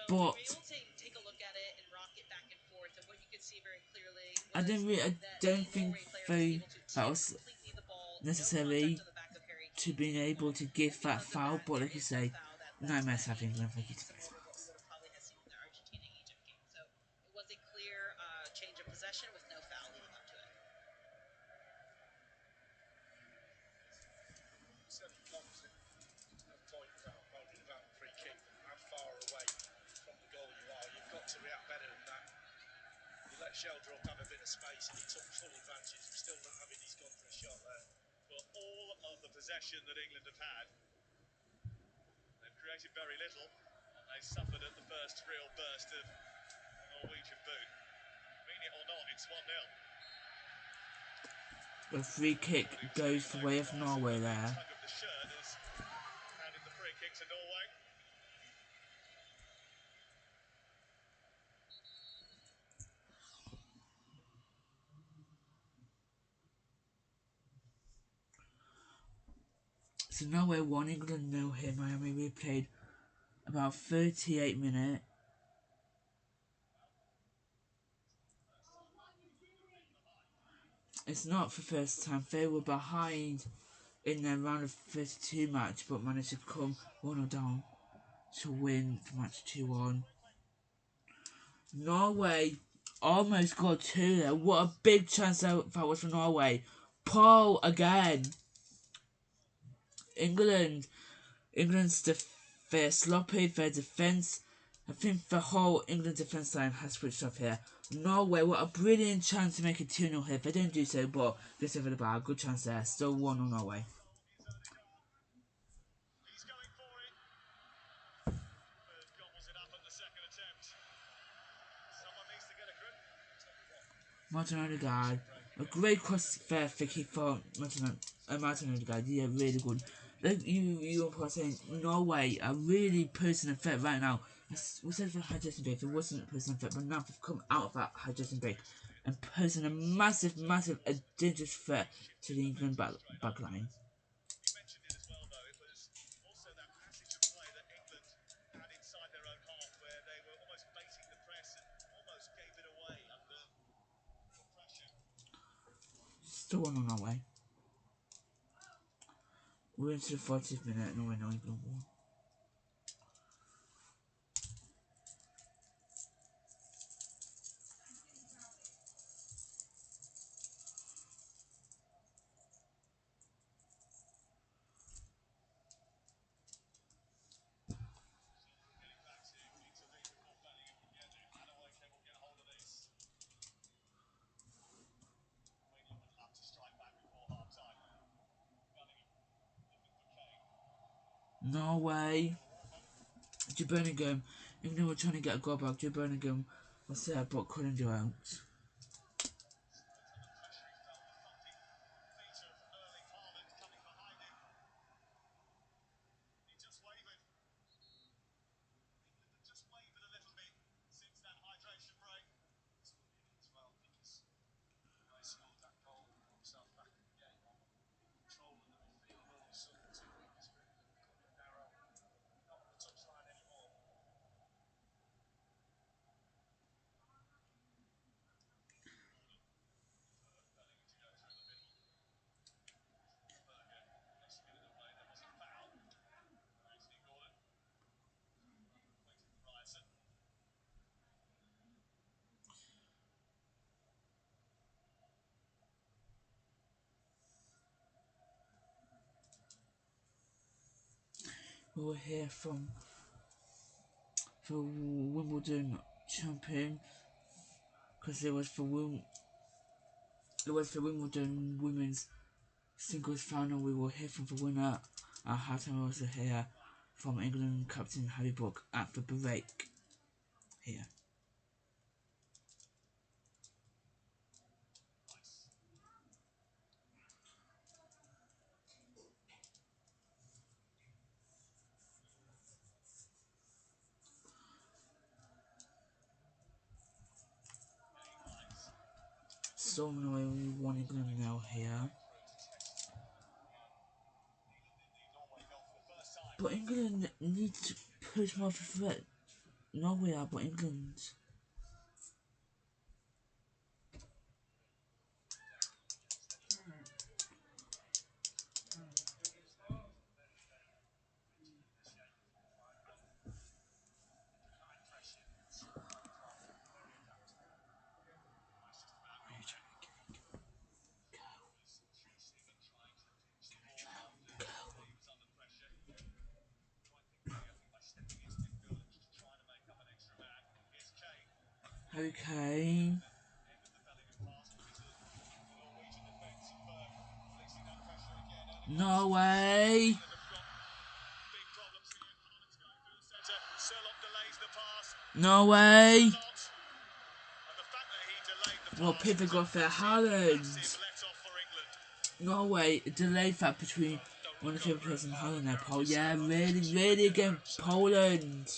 But I don't think that was necessary to being able to give that foul. But like you say, nightmares have England. Thank you to face. To react better than that. You let Sheldrop have a bit of space and he took full advantage. I'm still not having he's gone for a shot there. For all of the possession that England have had, they've created very little and they suffered at the first real burst of Norwegian boot. Mean it or not, it's 1-0. The free kick goes the way of Norway there. The shirt has handed the free kick to Norway. So Norway 1, England 0 here. Miami, we played about 38 minutes. It's not the first time. They were behind in their round of 32 match, but managed to come 1-0 down to win the match 2-1. Norway almost got 2 there. What a big chance that was for Norway. Paul again. England's they're sloppy, their defence. I think the whole England defence line has switched off here. Norway, what a brilliant chance to make it 2-0 here. They don't do so, but this is a good chance there. Still 1-0 Norway. Martin Odegaard. A great cross-fair kick for Martin Odegaard. Yeah, really good. Like you were saying, Norway are really pushing a threat right now. We said for hydration break, it wasn't a personal threat, but now they've come out of that hydration break and posing a massive, a dangerous threat to the England backline. You mentioned it as well, though. It was also that passage of play that England had inside their own half, where they were almost baiting the press and almost gave it away under pressure. Still on our way. We're into the 40th minute, no, England won. Norway. Birmingham. England were trying to get a goal back. Birmingham was there but couldn't do out. We were here for Wimbledon champion because it was for Wimbledon women's singles final. We were here from the winner. At halftime, we also here from England captain Harry Brook at the break here. So anyway, we won England now here. But England needs to push more for threat. Norway are, but England. Okay. Norway. Norway. Well, Pivot got there. Haaland. Norway delayed that between one of the favourite players in Holland there, Paul. Yeah, really again, Poland.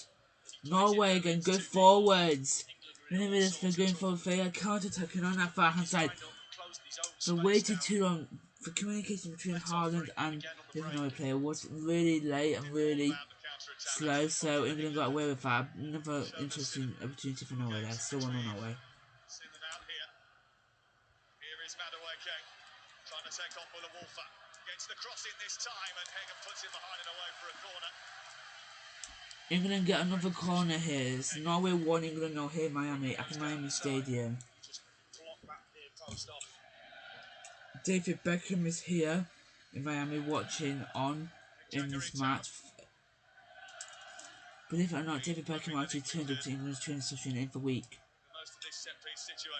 Norway again, good forwards. Remember this, they're going for a counter-attacking on that far hand side. So waited too long. The communication between Haaland and the Norway player was really late and really slow, so England got away with that. Another interesting opportunity for Norway there. Still 1-0 Norway. Trying to take on Muller Wolfer. Gets the cross in this time and Hagen puts it behind and away for a corner. England get another corner here. It's Norway 1, England 0 here, Miami, at the Miami Stadium. David Beckham is here in Miami watching on in this match. Believe it or not, David Beckham actually turned up to England's training session in the week.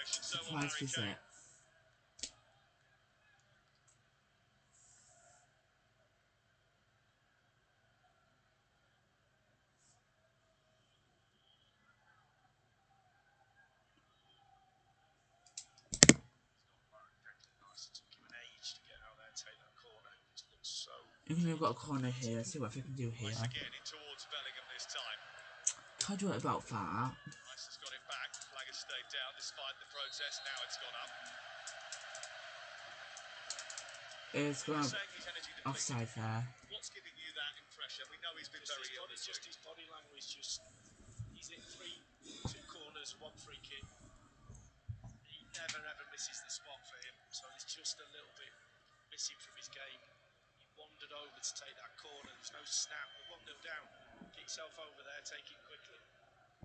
Surprise visit. England have got a corner here. Let's see what we can do here. Nice again in towards Bellingham this time. Can't do it about that. Nice has got it back. Flag has stayed down despite the protest. Now it's gone up. It's gone Saying he's energy depleted. offside there. What's giving you that impression? We know he's been very ill this Just week. his body language. He's hit two corners, one free kick. He never ever misses the spot for him. So it's just a little bit missing from his game. He wandered over to take that corner. There's no snap. We're 1-0 down. Get yourself over there, take it quickly.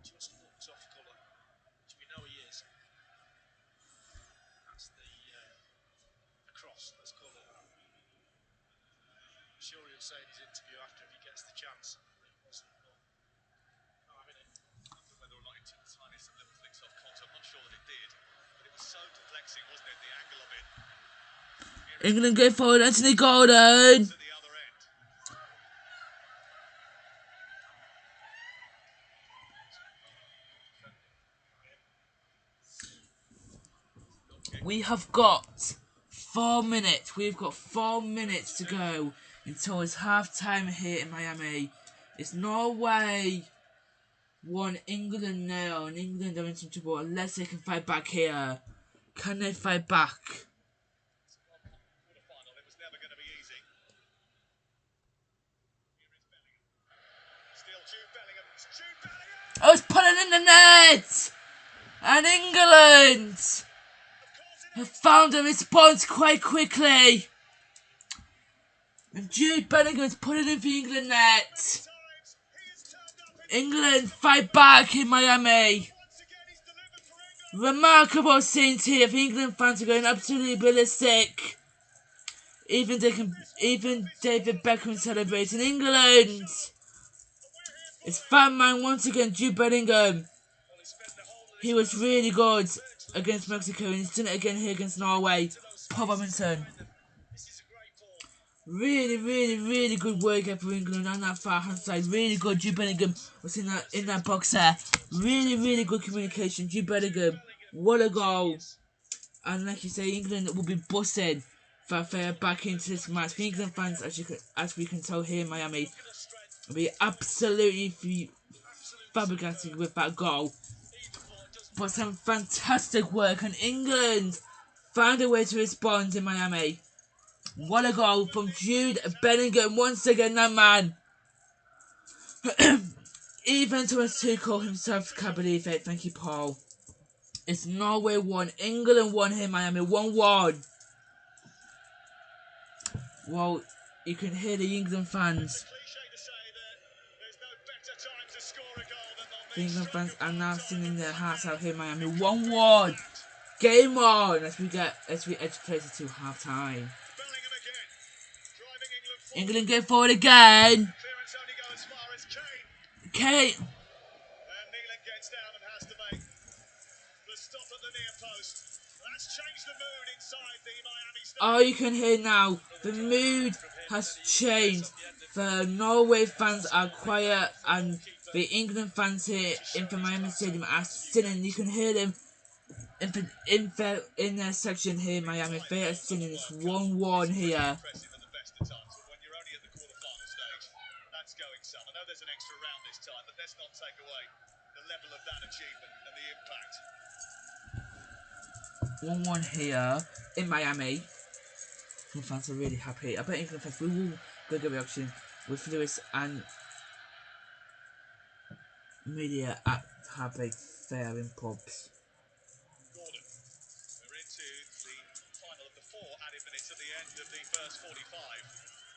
Just looked off colour, which we know he is. That's the cross, let's call it that. I'm sure he'll say in his interview after if he gets the chance that it wasn't, but not having it. I wonder whether or not it took the tiniest of little flicks off Conte. I'm not sure that it did, but it was so perplexing, wasn't it? The angle of it. England go forward, Anthony Gordon. To the other end. We have got 4 minutes. We've got 4 minutes to go until it's half time here in Miami. It's Norway 1, England 0, and England are in some trouble unless they can fight back here. Can they fight back? Quarter-final, it was never going to be easy. Here is Bellingham. Still Jude Bellingham. It's Jude Bellingham! Oh, it's put it in the net! And England have found a response quite quickly. And Jude Bellingham has put it in for England net. England fight back in Miami. Remarkable scenes here. The England fans are going absolutely ballistic. Even David Beckham celebrating. England. It's fan man once again, Jude Bellingham. He was really good against Mexico and he's done it again here against Norway. Paul Robinson. Really good work here for England on that far hand side. Really good. Jude Bellingham was in that box there. Really good communication. Jude Bellingham. What a goal. And like you say, England will be busted for fair back into this match. For England fans, as we can tell here in Miami, will be absolutely fabricated with that goal. But some fantastic work, and England found a way to respond in Miami. What a goal from Jude Bellingham once again, that man. Even Thomas Tuchel himself can't believe it. Thank you, Paul. It's Norway 1, England 1 here in Miami, 1-1. Well, you can hear the England fans. The England fans are now singing their hearts out here in Miami, 1-1. Game on as we edge closer to half time. England go forward again. Kane. And Neelan gets down and has to make the stop at the near post. That's changed the mood inside the Miami Stadium. Oh, you can hear now. The mood has changed. The Norway fans are quiet and the England fans here in the Miami Stadium are singing. You can hear them in their section here in Miami. They are singing. It's 1-1 here. That's going some. I know there's an extra round this time, but let's not take away the level of that achievement and the impact. 1-1 here in Miami. England fans are really happy. I bet England fans, we will go get reaction with Lewis and media at Harvey Fair in pubs. Gordon, we're into the final of the 4 added minutes at the end of the first 45.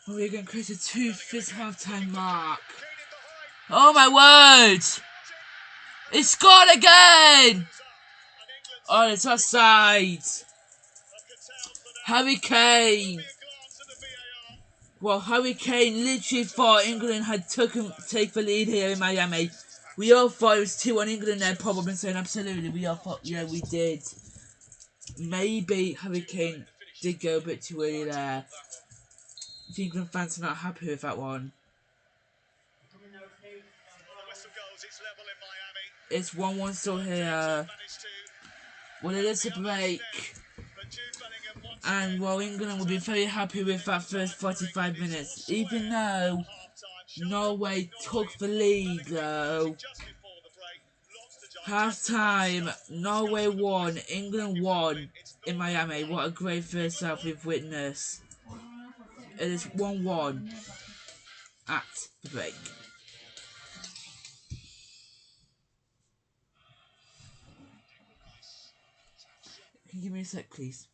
Well, we're getting closer to this half-time mark. Oh my word! He scored again! Oh, it's offside. Harry Kane. Well, Harry Kane literally thought England had take the lead here in Miami. We all thought it was 2-1 England there, Paul Robinson. Absolutely, we all thought, yeah, we did. Maybe Harry Kane did go a bit too early there. The England fans are not happy with that one. It's 1-1 still here. Well, it is a break. And while England will be very happy with that first 45 minutes, even though Norway took the lead though. Half time, Norway won, England won in Miami. What a great first half we've witnessed. It is 1-1 at the break. Can you give me a sec, please?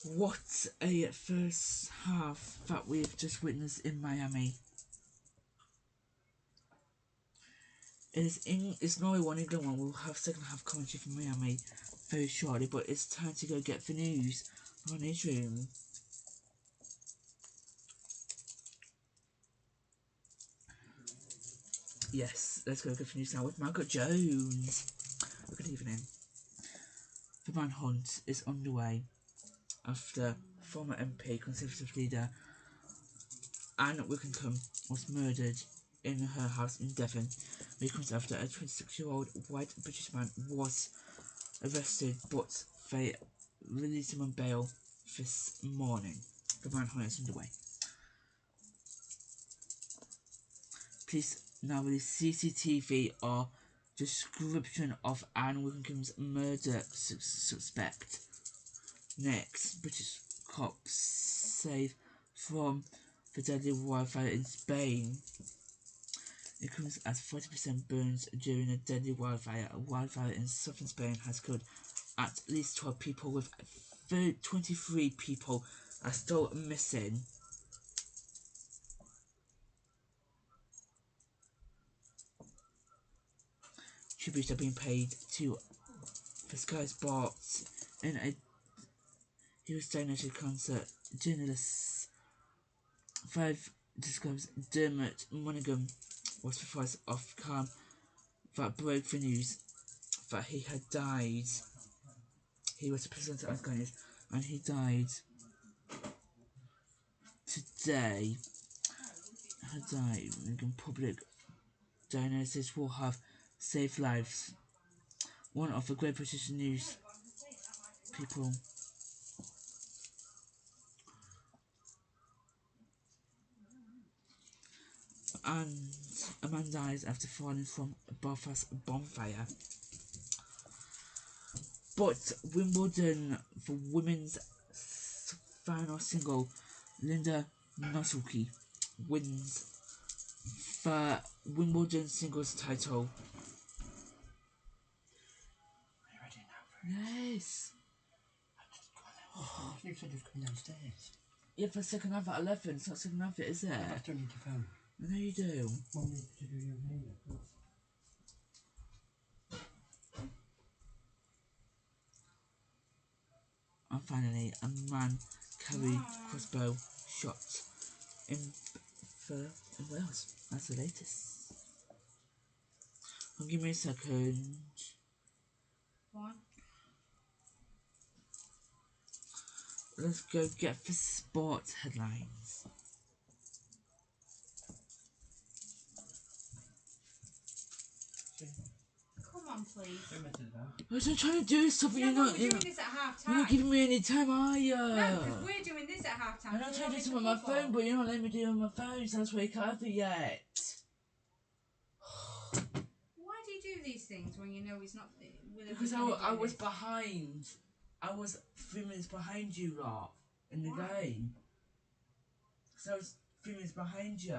What a first half that we've just witnessed in Miami. It's Norway 1, England 1. We'll have second half commentary from Miami very shortly, but it's time to go get the news from our newsroom. Yes, let's go get the news now with Margaret Jones. Good evening. The manhunt is underway after former MP, Conservative leader Anne Wickham was murdered in her house in Devon. It comes after a 26-year-old white British man was arrested, but they released him on bail this morning. The manhunt is underway. Police now release CCTV or description of Anne Wickham's murder suspect. Next, British cops save from the deadly wildfire in Spain. It comes as 40% burns during a deadly wildfire. A wildfire in southern Spain has killed at least 12 people, with 23 people are still missing. Tributes are being paid to the Sky Sports in a he was diagnosed with cancer. Journalists 5 describes Dermot Monaghan was the voice of calm that broke the news that he had died. He was the president of Afghanistan and he died today. Monaghan public diagnosis will have saved lives. One of the great British news people. And a man dies after falling from a Belfast bonfire. But Wimbledon, for women's final single, Linda Nosuki wins the Wimbledon singles title. Are you ready now? Yes. You said you've come downstairs. Yeah, for second half at 11. It's not second half yet, is it? I still need your phone. I know you do. Mum needs to do your makeup. And finally, a man carried crossbow shot in Wales. That's the latest. Give me a second. One. Let's go get the sports headlines. Come on, please. I was trying to do something. Yeah, You're but not. we're You're doing not, this at half you're time. not giving me any time, are you? No, because we're doing this at half time. I'm not trying to do something on my phone, but you're not letting me do it on my phone, so that's why you can't have it yet. Why do you do these things when you know it's not? Because I was behind. I was 3 minutes behind you lot in the game. So I was 3 minutes behind you.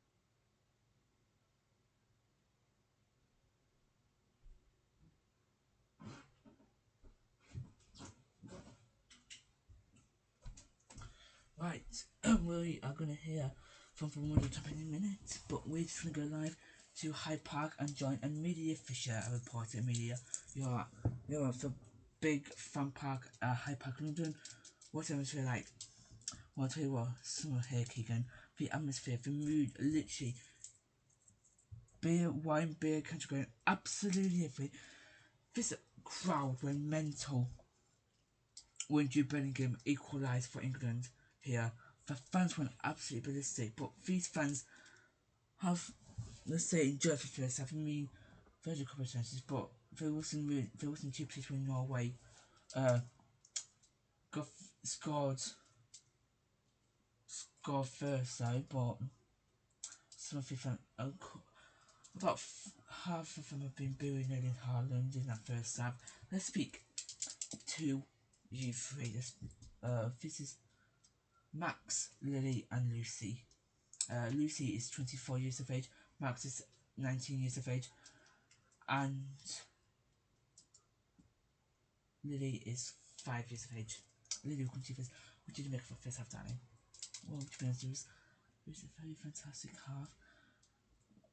we are gonna hear from Women Top in a minute, but we're just gonna go live to Hyde Park and join Amelia Fisher, a reporter. Amelia, you're at the big fan park, Hyde Park, London. What's the atmosphere like? Well, I'll tell you what, summer here, Keegan. The atmosphere, the mood, literally. Wine, beer, country going absolutely everything. This crowd went mental when Jude Bellingham equalised for England here. The fans went absolutely ballistic, but these fans have, let's say, enjoyed the first half. I mean, there's a couple of chances, but there wasn't too pleased when Norway got scored first though, but some of the fans, about half of them have been booing Erling Haaland in that first half. Let's speak to you three. This is Max, Lily, and Lucy. Lucy is 24 years of age, Max is 19 years of age, and Lily is 5 years of age. Lily, welcome to you first. What did you make for the first half, darling? Well, to be honest, it was a very fantastic half.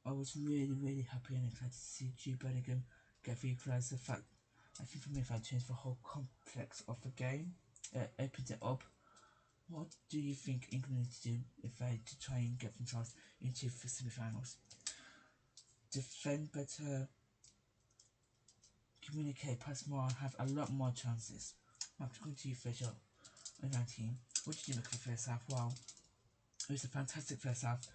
I was really happy and excited to see Jude Bellingham get the equaliser. The fact, I think for me, if I changed the whole complex of the game, opened it up. What do you think England need to do if they to try and get themselves into the semi-finals? Defend better, communicate, pass more, have a lot more chances. Max, going to you first, your 19. What did you make of the first half? Wow, it was a fantastic first half.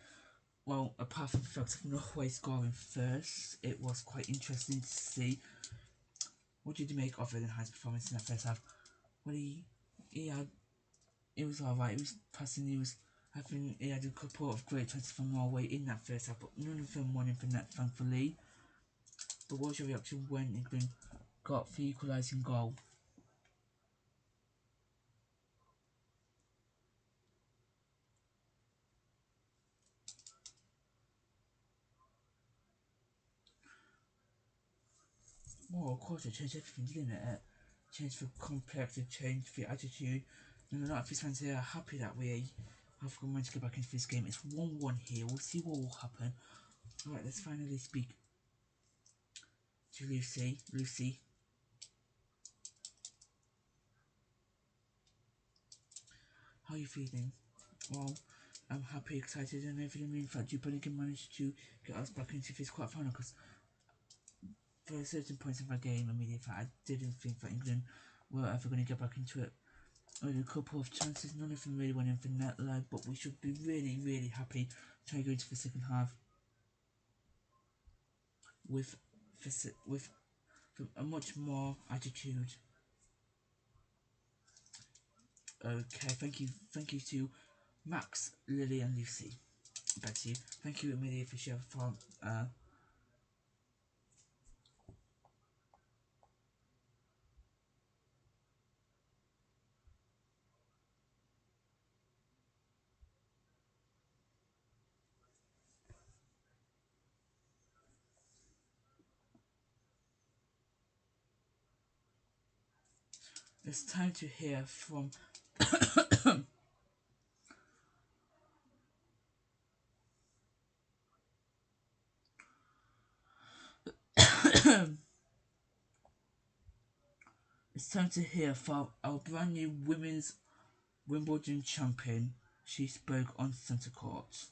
Well, apart from the fact of Norway scoring first, it was quite interesting to see. What did you make of Erling Haaland's performance in that first half? Well, it was alright. It was passing. He had a couple of great chances from Norway in that first half, but none of them won in the net, thankfully. But what was your reaction when England got the equalising goal? Well, of course, it changed everything, didn't it? It changed the complex, it changed the attitude. And a lot of these fans here are happy that we have managed to get back into this game. It's 1-1 here. We'll see what will happen. Alright, let's finally speak to Lucy. Lucy, how are you feeling? Well, I'm happy, excited, and everything. In fact, you probably can manage to get us back into this quarterfinal because for a certain point of the game, I didn't think that England were ever going to get back into it. We had a couple of chances, none of them really went in for net lag, but we should be really happy trying to go into the second half with a much more attitude. Okay, thank you to Max, Lily, and Lucy. Back to you. Thank you, Amelia, for sharing from. It's time to hear from. It's time to hear from our brand new women's Wimbledon champion. She spoke on centre court.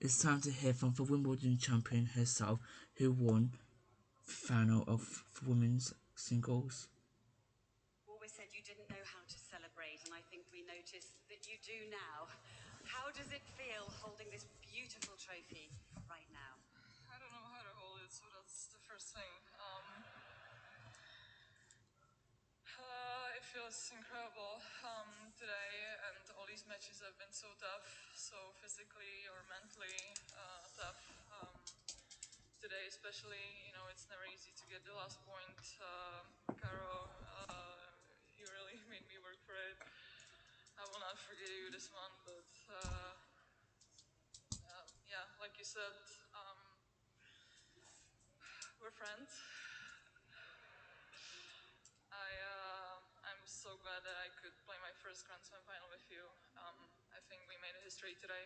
It's time to hear from the Wimbledon champion herself, who won the final of the women's singles. Always said you didn't know how to celebrate, and I think we noticed that you do now. How does it feel holding this beautiful trophy right now? I don't know how to hold it, so that's the first thing. It feels incredible today, and all these matches have been so tough, so physically or mentally tough. Today especially, you know, it's never easy to get the last point. Caro, afraid I will not forget you this one, but yeah, like you said, we're friends. I'm so glad that I could play my first Grand Slam final with you. I think we made a history today.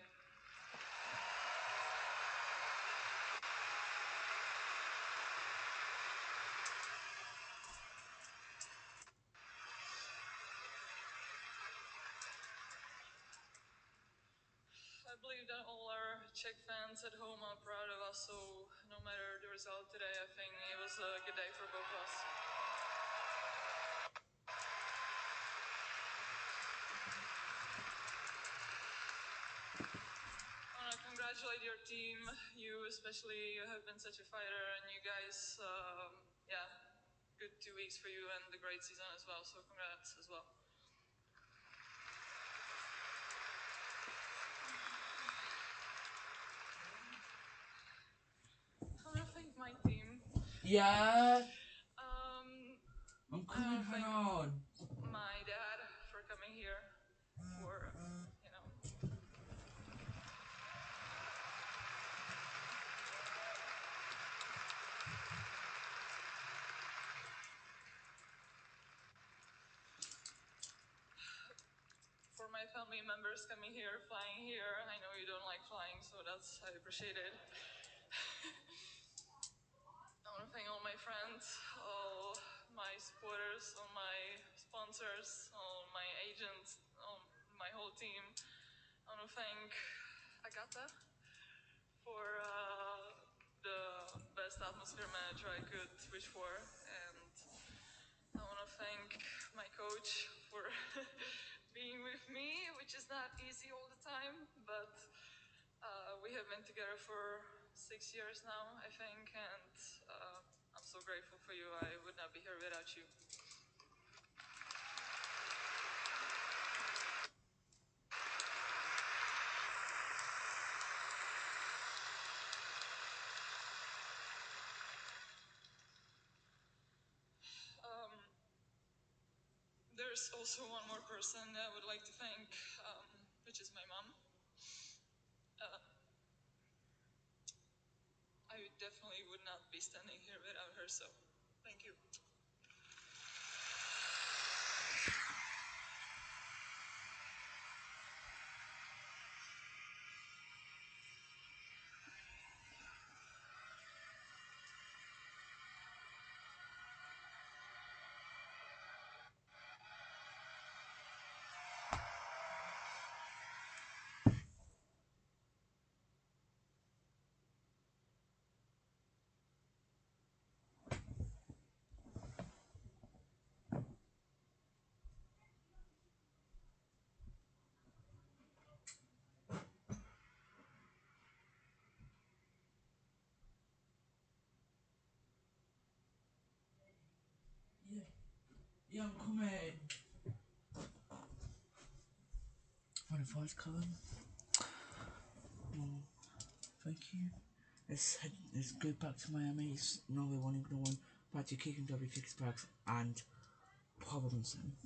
I believe that all our Czech fans at home are proud of us, so no matter the result today, I think it was a good day for both of us. I want to congratulate your team. You especially have been such a fighter, and you guys, yeah, good 2 weeks for you and a great season as well, so congrats as well. I want to thank my team. Yeah. I'm coming, hang on. My dad for coming here, for, you know. For my family members coming here, flying here. I know you don't like flying, so I appreciate it. I want to thank all my friends, all my supporters, all my sponsors, all my agents, all my whole team. I want to thank Agata for the best atmosphere manager I could wish for, and I want to thank my coach for being with me, which is not easy all the time, but we have been together for 6 years now, I think, and I'm so grateful for you. I would not be here without you. There's also one more person that I would like to thank, which is my mom. I definitely would not be standing here without her, so thank you. Yeah, I'm coming. For the voice column. Thank you. Let's go back to Miami. It's Norway 1 England 1. Back to Kicking W Kicks Bags and Robinson.